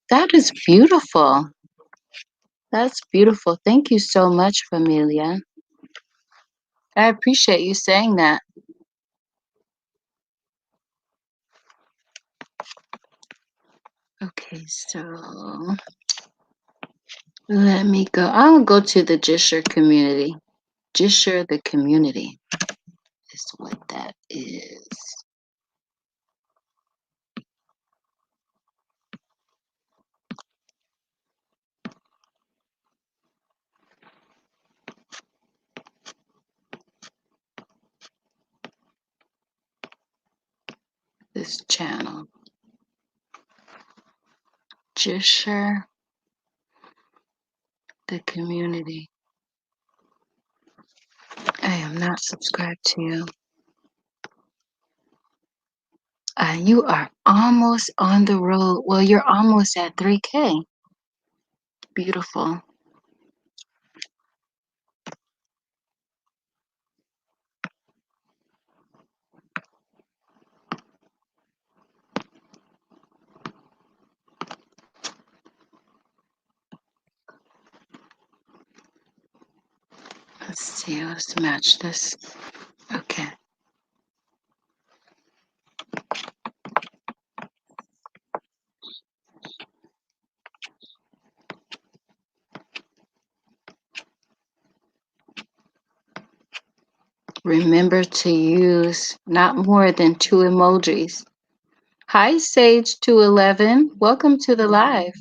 That is beautiful. That's beautiful. Thank you so much, Familia. I appreciate you saying that. Okay, so let me go. I'll go to the Jisher community. Jisher the community is what that is. This channel. Jisher the community. I am not subscribed to you. You are almost on the road. Well, you're almost at 3K. Beautiful. Let's see, let's match this. Okay. Remember to use not more than 2 emojis. Hi, Sage211. Welcome to the live.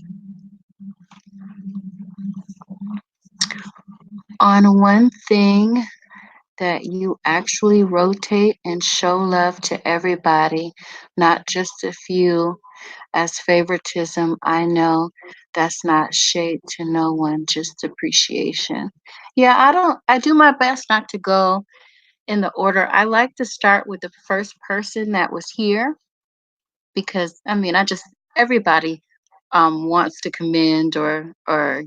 On one thing that you actually rotate and show love to everybody, not just a few, as favoritism, I know that's not shade to no one, just appreciation. Yeah, I do my best not to go in the order. I like to start with the first person that was here because I mean, I just everybody wants to commend or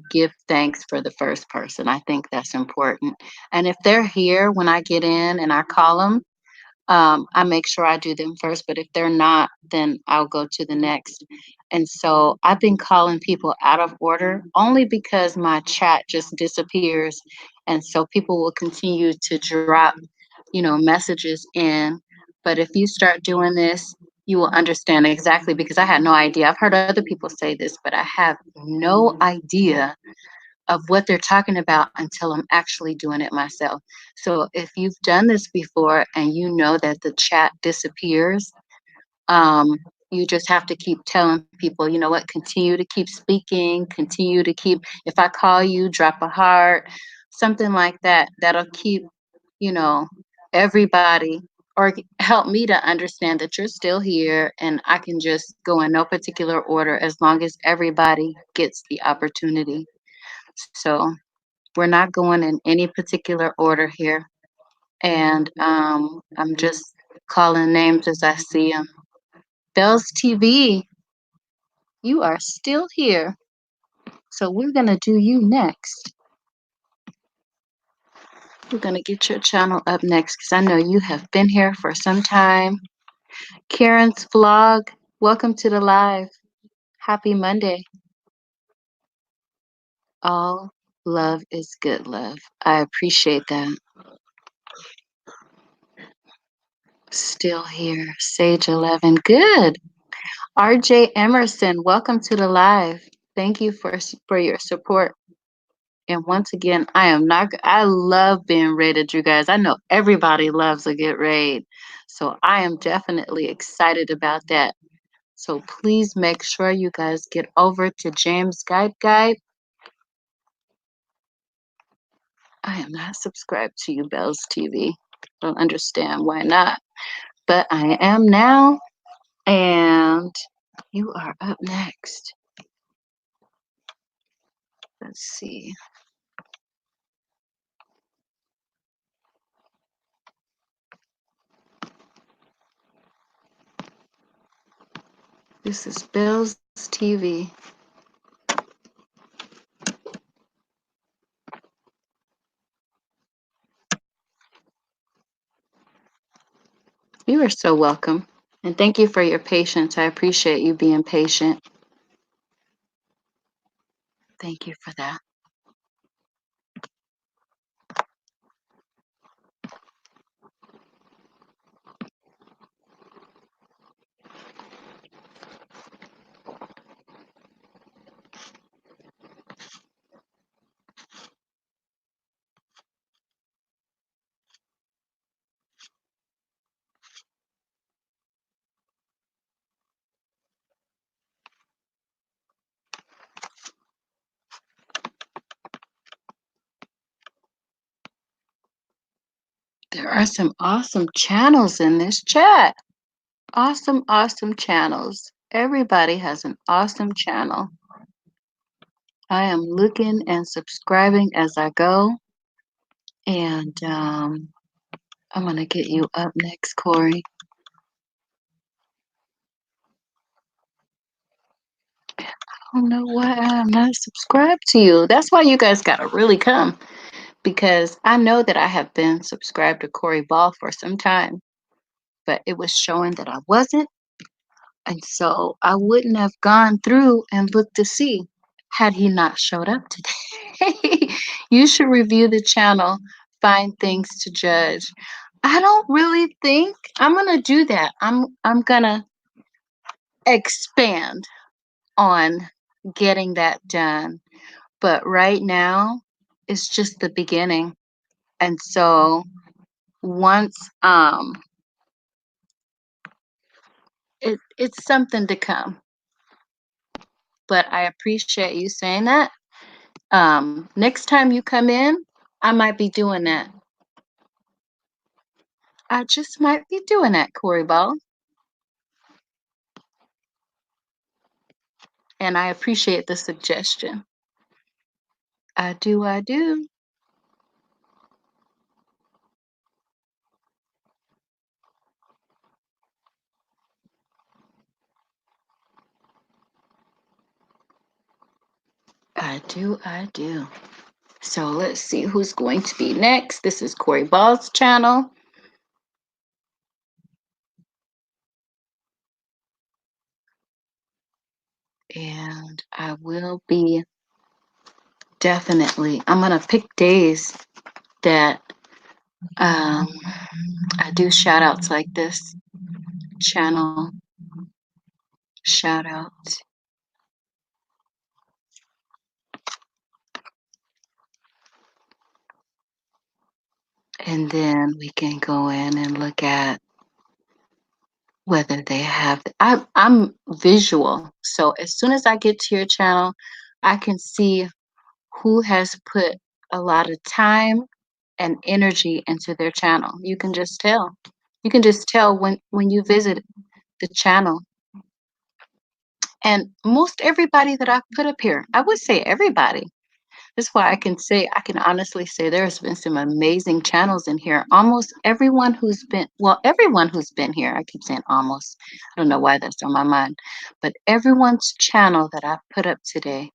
give thanks for the first person. I think that's important. And if they're here when I get in and I call them, I make sure I do them first. But if they're not, then I'll go to the next. And so I've been calling people out of order only because my chat just disappears. And so people will continue to drop, messages in. But if you start doing this, you will understand exactly because I had no idea. I've heard other people say this, but I have no idea of what they're talking about until I'm actually doing it myself. So if you've done this before and you know that the chat disappears, um, you just have to keep telling people, you know what, continue to keep speaking, continue to keep, if I call you, drop a heart, something like that. That'll keep, you know, everybody or help me to understand that you're still here and I can just go in no particular order as long as everybody gets the opportunity. So we're not going in any particular order here. And I'm just calling names as I see them. Bells TV, you are still here. So we're going to do you next. We're going to get your channel up next because I know you have been here for some time. Karen's vlog, welcome to the live. Happy Monday. All love is good love. I appreciate that. Still here. Sage 11. Good. RJ Emerson, welcome to the live. Thank you for your support. And once again, I am not. I love being rated, you guys. I know everybody loves a good raid, so I am definitely excited about that. So please make sure you guys get over to James Guide. I am not subscribed to you, Bells TV. Don't understand why not, but I am now, and you are up next. Let's see. This is Bells TV. You are so welcome. And thank you for your patience. I appreciate you being patient. Thank you for that. There are some awesome channels in this chat. Awesome, awesome channels. Everybody has an awesome channel. I am looking and subscribing as I go. And I'm going to get you up next, Corey. I don't know why I'm not subscribed to you. That's why you guys got to really come, because I know that I have been subscribed to Corey Ball for some time, but it was showing that I wasn't. And so I wouldn't have gone through and looked to see had he not showed up today. You should review the channel, find things to judge. I don't really think I'm gonna do that. I'm gonna expand on getting that done. But right now, it's just the beginning. And so once it's something to come. But I appreciate you saying that. Next time you come in, I might be doing that. I just might be doing that, Corey Ball. And I appreciate the suggestion. I do, I do. I do, I do. So let's see who's going to be next. This is Corey Ball's channel. And I will be definitely, I'm going to pick days that I do shout outs like this. Channel shout outs. And then we can go in and look at whether they have. I'm visual. So as soon as I get to your channel, I can see who has put a lot of time and energy into their channel. You can just tell. You can just tell when you visit the channel. And most everybody that I've put up here, I would say everybody. That's why I can honestly say there's been some amazing channels in here. Almost everyone who's been, well, everyone who's been here, I keep saying almost. I don't know why that's on my mind, but everyone's channel that I've put up today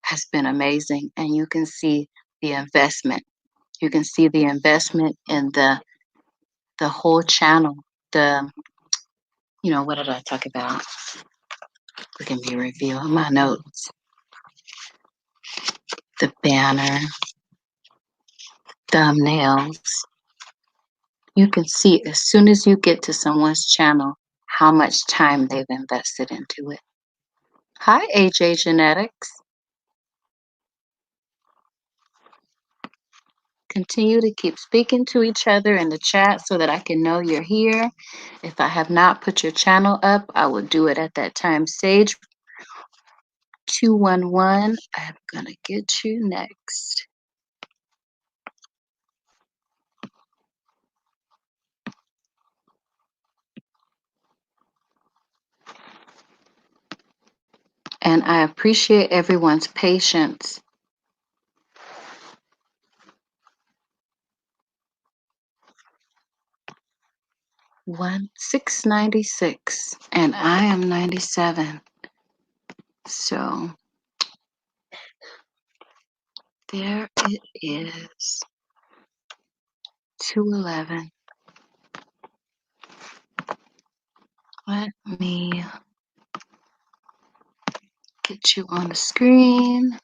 has been amazing. And you can see the investment. You can see the investment in the whole channel. The, what did I talk about? Look at me review my notes. The banner, thumbnails. You can see as soon as you get to someone's channel how much time they've invested into it. Hi, AJ Genetics. Continue to keep speaking to each other in the chat so that I can know you're here. If I have not put your channel up, I will do it at that time. Sage 211, I'm gonna get you next. And I appreciate everyone's patience. 696, and I am 97. So there it is. 211. Let me get you on the screen.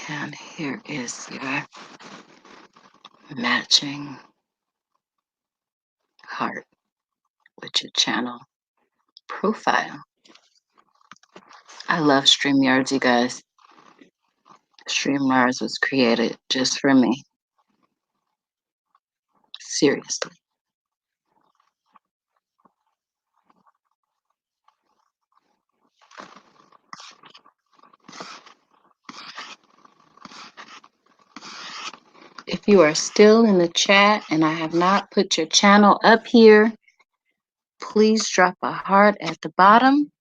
And here is your matching heart with your channel profile. I love StreamYards, you guys. StreamYards was created just for me. Seriously. If you are still in the chat and I have not put your channel up here, please drop a heart at the bottom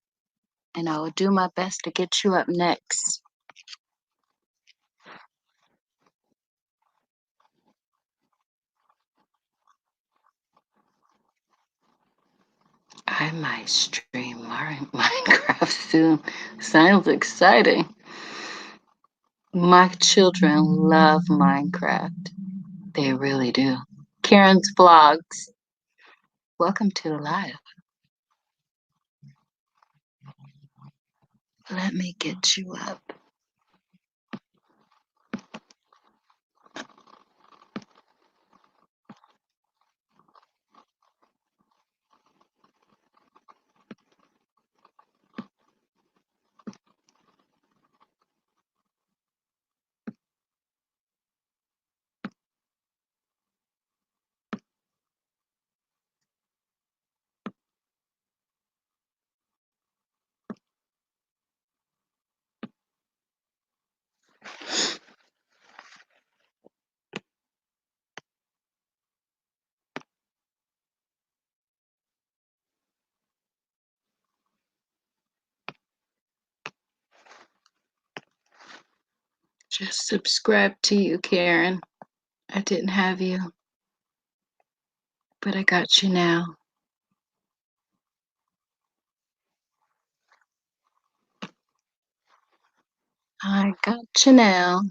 and I will do my best to get you up next. I might stream Minecraft soon. Sounds exciting. My children love Minecraft. They really do. Karen's vlogs. Welcome to the live. Let me get you up. Just subscribe to you, Karen. I didn't have you, but I got you now. I got you now.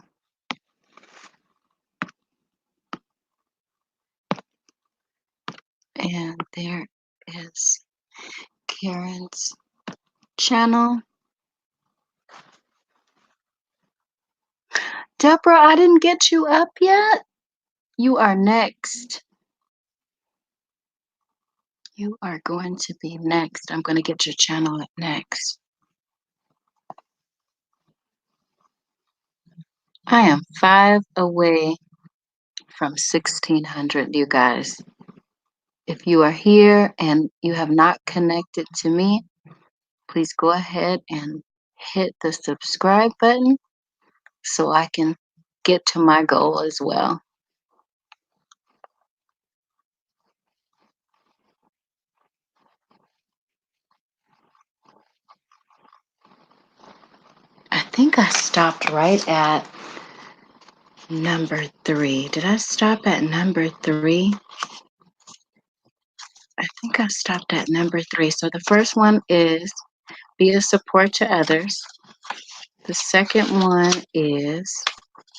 And there is Karen's channel. Deborah, I didn't get you up yet. You are next. You are going to be next. I'm going to get your channel up next. I am 5 away from 1600, you guys. If you are here and you have not connected to me, please go ahead and hit the subscribe button so I can get to my goal as well. I think I stopped right at number 3. Did I stop at number 3? I think I stopped at number 3. So the first one is be a support to others. The second one is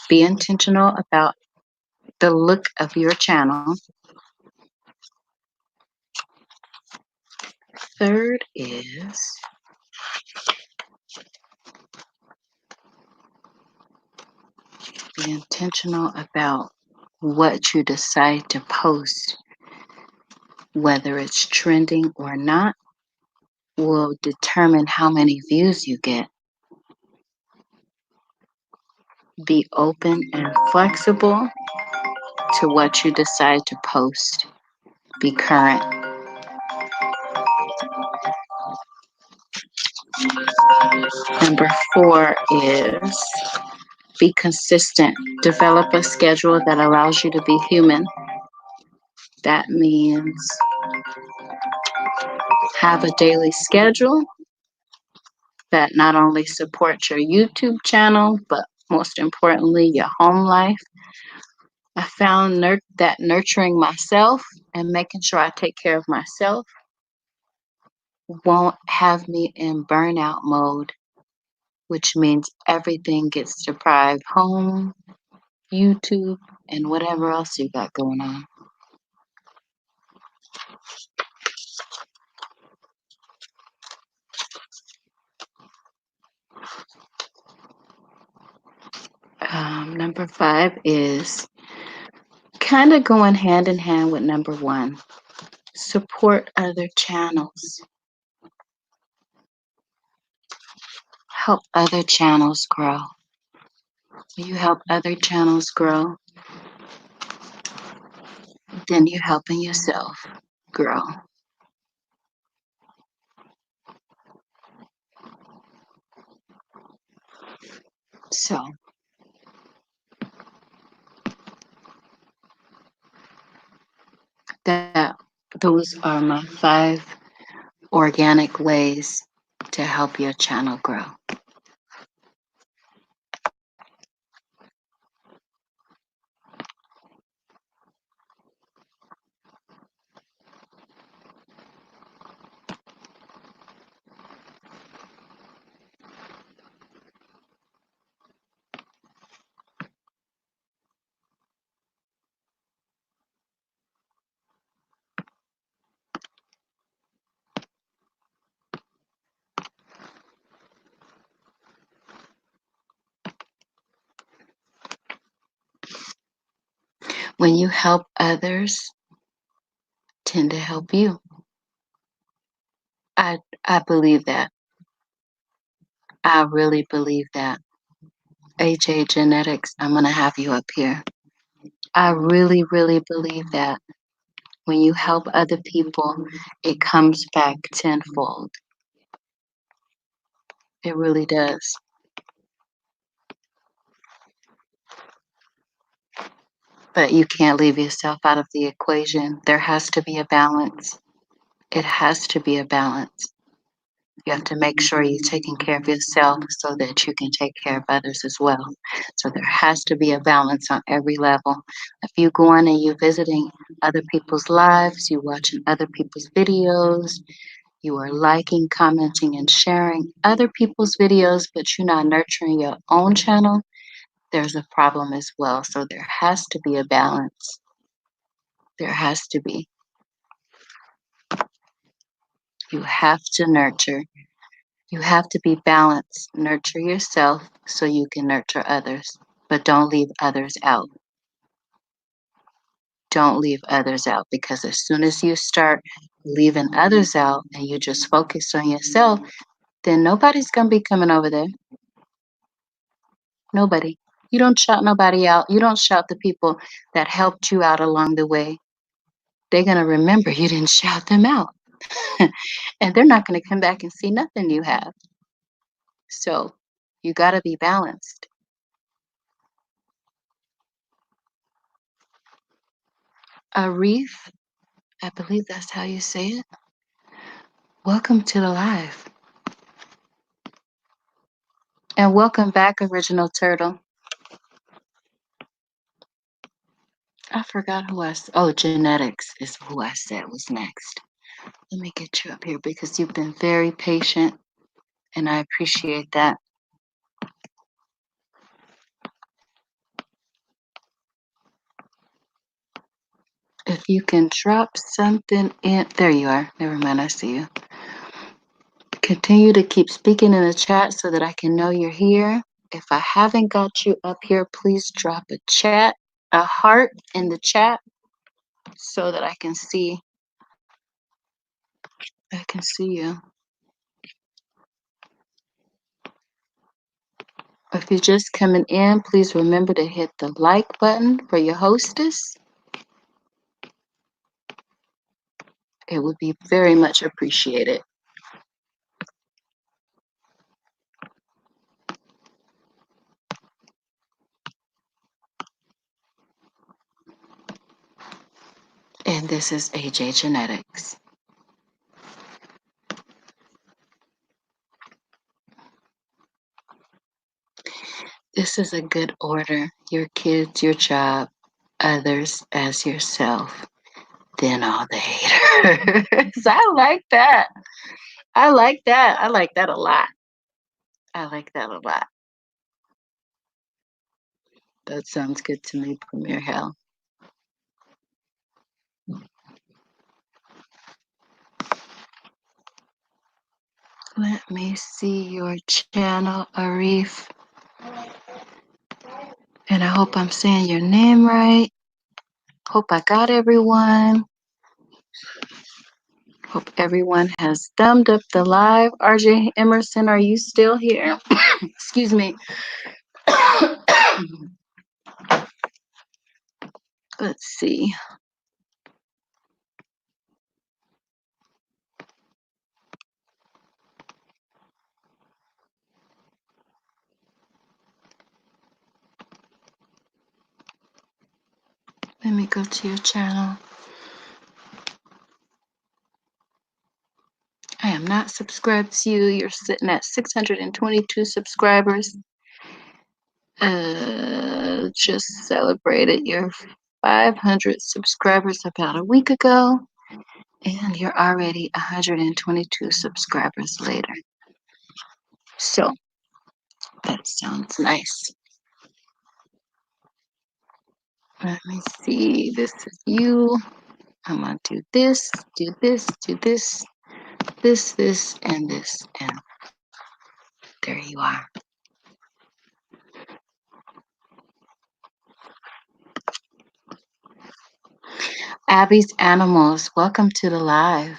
be intentional about the look of your channel. Third is be intentional about What you decide to post, whether it's trending or not, will determine how many views you get. Be open and flexible to what you decide to post. Be current. Number 4 is be consistent. Develop a schedule that allows you to be human. That means have a daily schedule that not only supports your YouTube channel, but most importantly, your home life. I found that nurturing myself and making sure I take care of myself won't have me in burnout mode, which means everything gets deprived home, YouTube, and whatever else you got going on. Number 5 is kind of going hand in hand with number 1. Support other channels. Help other channels grow. When you help other channels grow, then you're helping yourself grow. So that those are my 5 organic ways to help your channel grow. When you help others, tend to help you. I believe that. I really believe that. AJ Genetics, I'm going to have you up here. I really, really believe that. When you help other people, it comes back tenfold. It really does. But you can't leave yourself out of the equation. There has to be a balance. It has to be a balance. You have to make sure you're taking care of yourself so that you can take care of others as well. So there has to be a balance on every level. If you go on and you're visiting other people's lives, you're watching other people's videos, you are liking, commenting, and sharing other people's videos, but you're not nurturing your own channel, there's a problem as well. So there has to be a balance. There has to be. You have to nurture. You have to be balanced. Nurture yourself so you can nurture others, but don't leave others out. Don't leave others out, because as soon as you start leaving others out and you just focus on yourself, then nobody's going to be coming over there. Nobody. You don't shout nobody out. You don't shout the people that helped you out along the way. They're going to remember you didn't shout them out. And they're not going to come back and see nothing you have. So you got to be balanced. A reef, I believe that's how you say it. Welcome to the live. And welcome back, Original Turtle. I forgot who oh, Genetics is who I said was next. Let me get you up here because you've been very patient and I appreciate that. If you can drop something in, there you are. Never mind, I see you. Continue to keep speaking in the chat so that I can know you're here. If I haven't got you up here, please drop a chat a heart in the chat so that I can see you. If you're just coming in, please remember to hit the like button for your hostess. It would be very much appreciated. And this is AJ Genetics. This is a good order. Your kids, your job, others as yourself, then all the haters. I like that. I like that. I like that a lot. I like that a lot. That sounds good to me, Premier Hell. Let me see your channel, Arif. And I hope I'm saying your name right. Hope I got everyone. Hope everyone has thumbed up the live. RJ Emerson, are you still here? Excuse me. Let's see. Let me go to your channel. I am not subscribed to you. You're sitting at 622 subscribers. Just celebrated your 500 subscribers about a week ago, and you're already 122 subscribers later. So that sounds nice. Let me see. This is you. I'm gonna do this, do this, do this, this, and this, and there you are. Abby's Animals, welcome to the live.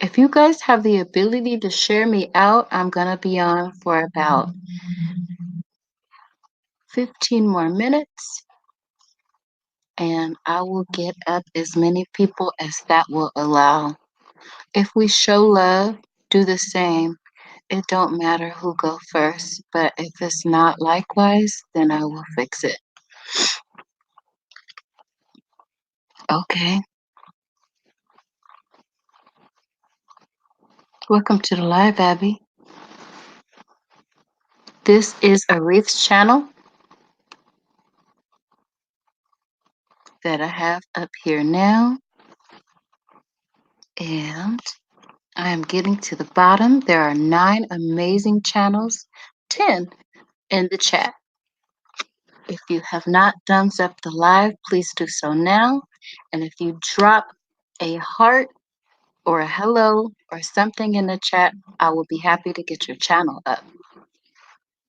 If you guys have the ability to share me out, I'm gonna be on for about 15 more minutes, and I will get up as many people as that will allow. If we show love, do the same. It don't matter who go first, but if it's not likewise, then I will fix it. Okay. Welcome to the live, Abby. This is Arif's channel that I have up here now. And I am getting to the bottom. There are 9 amazing channels, 10 in the chat. If you have not thumbs up the live, please do so now. And if you drop a heart or a hello or something in the chat, I will be happy to get your channel up.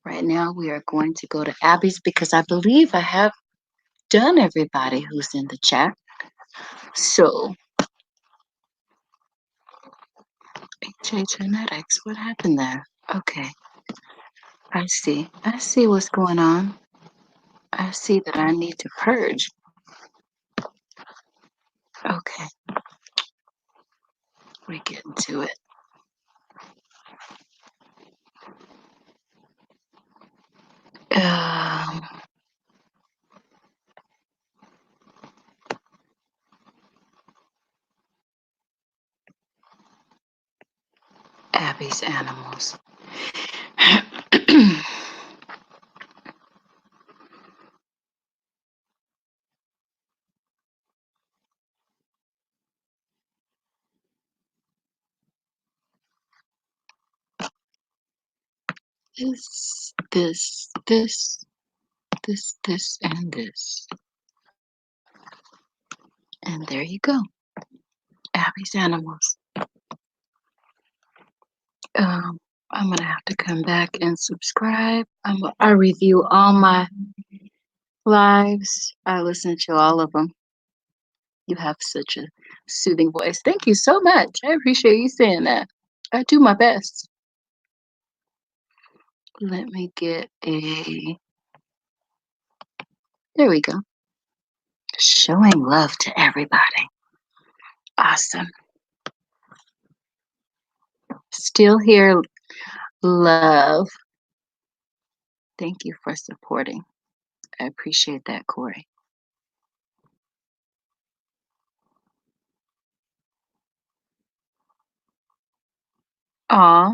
Right now, we are going to go to Abby's because I believe I have done everybody who's in the chat. So, HA Genetics, what happened there? Okay, I see. I see what's going on. I see that I need to purge. Okay, we're getting to it. Um, Abby's Animals. This, and this. And there you go. Abby's Animals. Um, I'm gonna have to come back and subscribe. I review all my lives. I listen to all of them. You have such a soothing voice. Thank you so much. I appreciate you saying that. I do my best. Let me get a. There we go. Showing love to everybody. Awesome. Still here, love. Thank you for supporting. I appreciate that, Corey. Aw,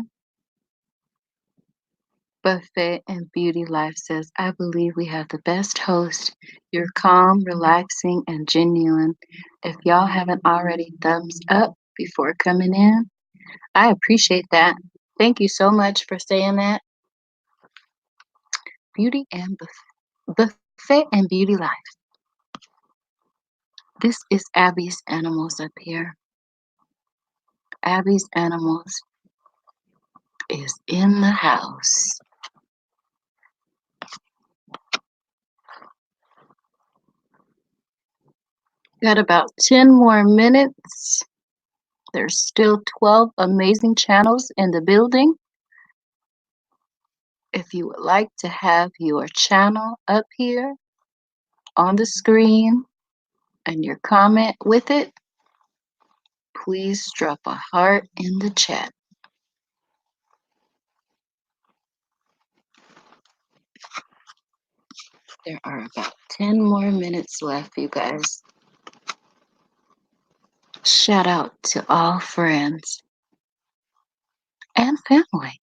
Buffet and Beauty Life says, I believe we have the best host. You're calm, relaxing, and genuine. If y'all haven't already thumbs up before coming in, I appreciate that. Thank you so much for saying that. Beauty and Buffet and Beauty Life. This is Abby's Animals up here. Abby's Animals is in the house. Got about 10 more minutes. There's still 12 amazing channels in the building. If you would like to have your channel up here on the screen and your comment with it, please drop a heart in the chat. There are about 10 more minutes left, you guys. Shout out to all friends and family.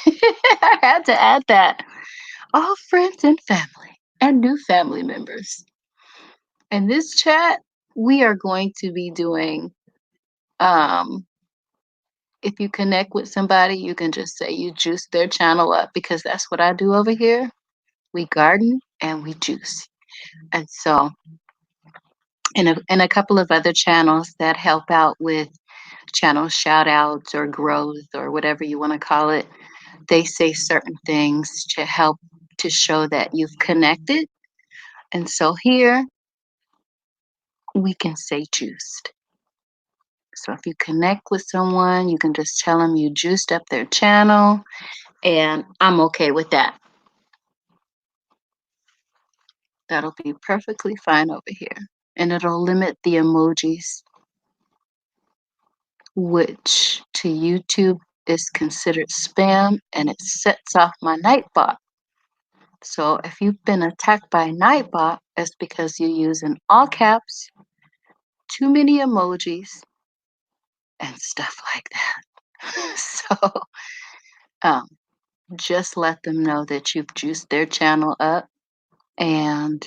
I had to add that. All friends and family and new family members. In this chat, we are going to be doing, um, if you connect with somebody, you can just say you juice their channel up because that's what I do over here. We garden and we juice. And so, and a couple of other channels that help out with channel shout outs or growth or whatever you want to call it, they say certain things to help to show that you've connected. And so here we can say juiced. So if you connect with someone, you can just tell them you juiced up their channel, and I'm okay with that. That'll be perfectly fine over here. And it'll limit the emojis, which to YouTube is considered spam, and it sets off my Nightbot. So if you've been attacked by Nightbot, it's because you use in all caps, too many emojis, and stuff like that. So um, just let them know that you've juiced their channel up, and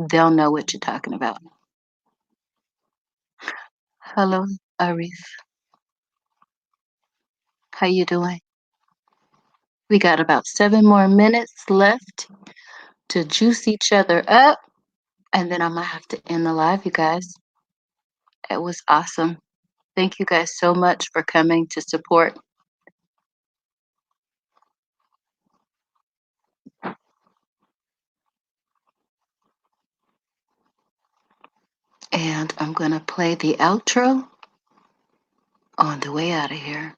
they'll know what you're talking about. Hello, Arif. How you doing? We got about 7 more minutes left to juice each other up, and then I might have to end the live, you guys. It was awesome. Thank you guys so much for coming to support. And I'm going to play the outro on the way out of here.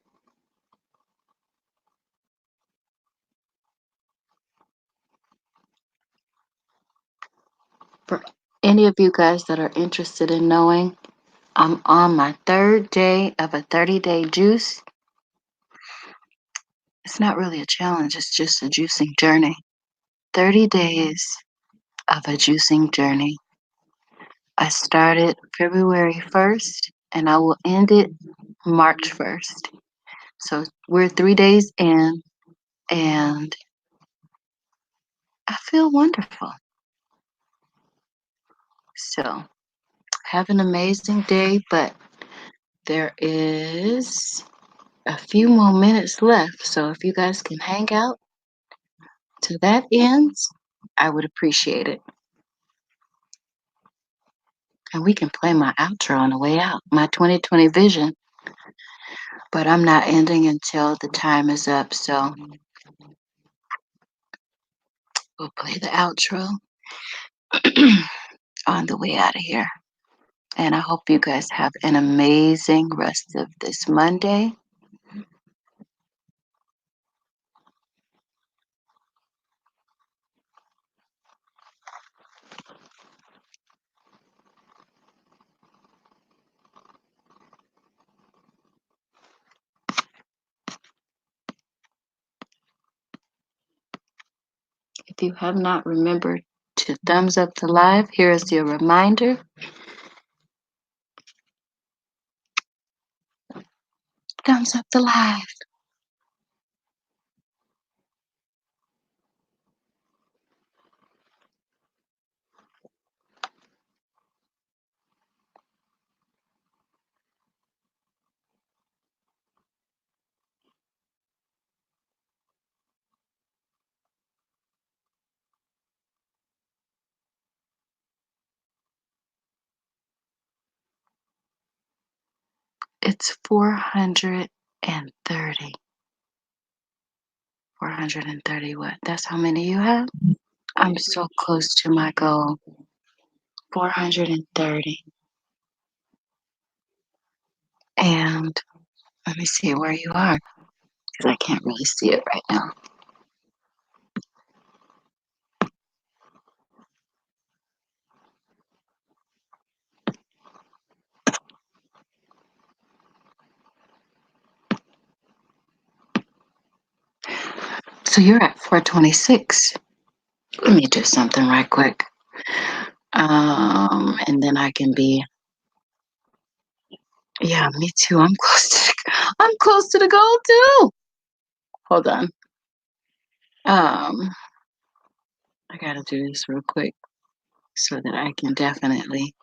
For any of you guys that are interested in knowing, I'm on my 3rd day of a 30-day juice. It's not really a challenge, it's just a juicing journey. 30 days of a juicing journey. I started February 1st and I will end it March 1st. So we're 3 days in and I feel wonderful. So have an amazing day, but there is a few more minutes left. So if you guys can hang out to that ends, I would appreciate it. And we can play my outro on the way out, my 2020 vision. But I'm not ending until the time is up. So we'll play the outro. on the way out of here. And I hope you guys have an amazing rest of this Monday. If you have not remembered to thumbs up the live, here is your reminder. Thumbs up the live. It's 430. 430 what? That's how many you have? I'm so close to my goal. 430. And let me see where you are because I can't really see it right now. So you're at 426. Let me do something right quick. And then I can be, yeah, me too. I'm close to the goal too. Hold on. Um, I gotta do this real quick so that I can definitely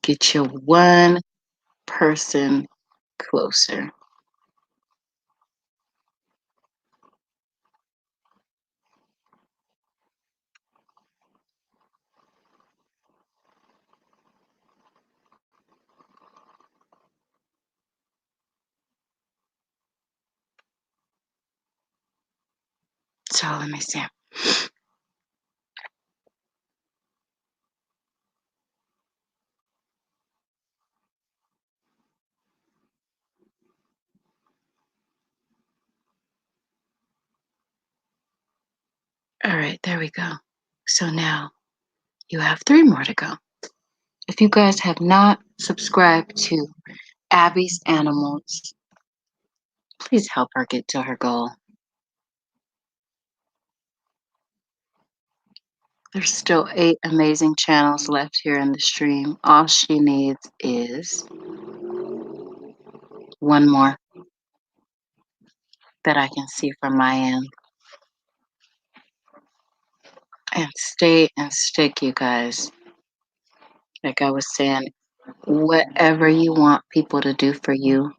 get you one person closer. So let me see. All right, there we go. So now you have three more to go. If you guys have not subscribed to Abby's Animals, please help her get to her goal. There's still 8 amazing channels left here in the stream. All she needs is one more that I can see from my end. And stay and stick, you guys. Like I was saying, whatever you want people to do for you,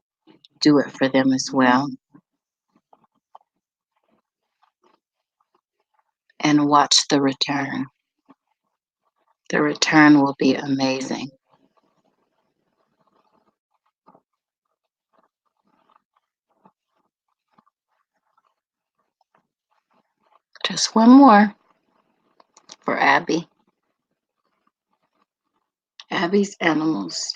do it for them as well. And watch the return. The return will be amazing. Just one more for Abby. Abby's Animals.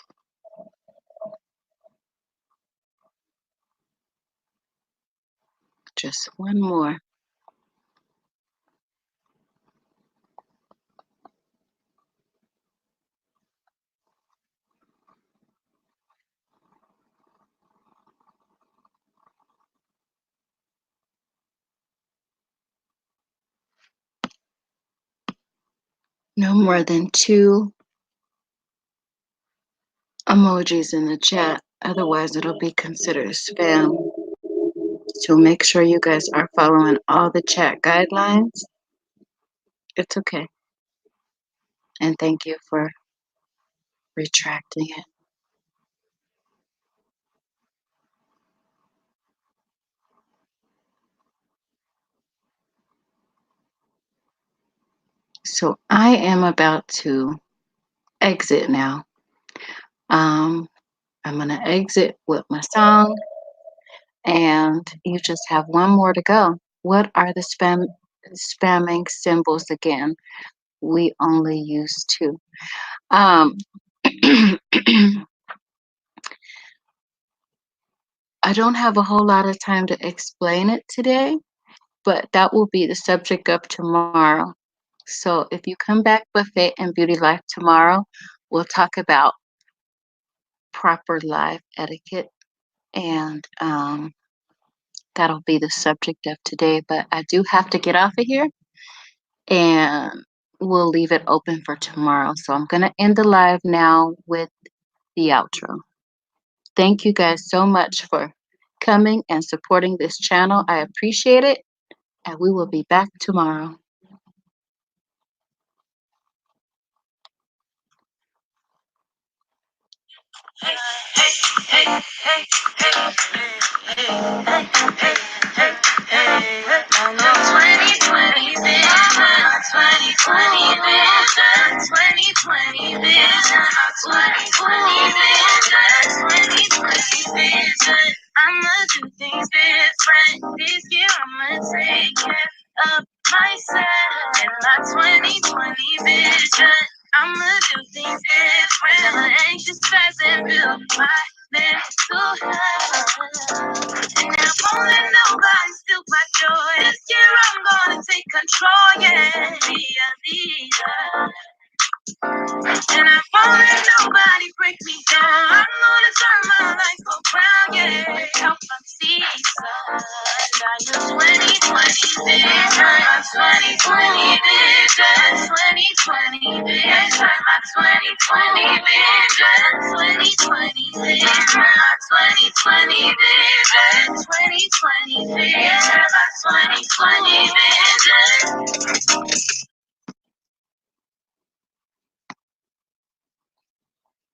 Just one more. No more than 2 emojis in the chat. Otherwise, it'll be considered spam. So make sure you guys are following all the chat guidelines. It's okay. And thank you for retracting it. So I am about to exit now. I'm going to exit with my song, and you just have one more to go. What are the spamming symbols again? We only use two. Um, I don't have a whole lot of time to explain it today, but that will be the subject of tomorrow. So if you come back with Fit and Beauty Life tomorrow, we'll talk about proper live etiquette, and that'll be the subject of today. But I do have to get off of here, and we'll leave it open for tomorrow. So I'm going to end the live now with the outro. Thank you guys so much for coming and supporting this channel. I appreciate it, and we will be back tomorrow. I'ma do things different this year. I'ma take care of myself and my 2020 vision. I'ma do things different. I'm anxious and build my mental health. And I won't let nobody steal my joy. This year I'm gonna take control, yeah. Be a leader. And I won't let nobody break me down. I'm gonna turn my life around, yeah. Help them see sun. I use 2020 vision. My 2020 vision. 2020 vision. My 2020 vision. 2020 vision. My 2020 vision. 2020 vision. My 2020 vision.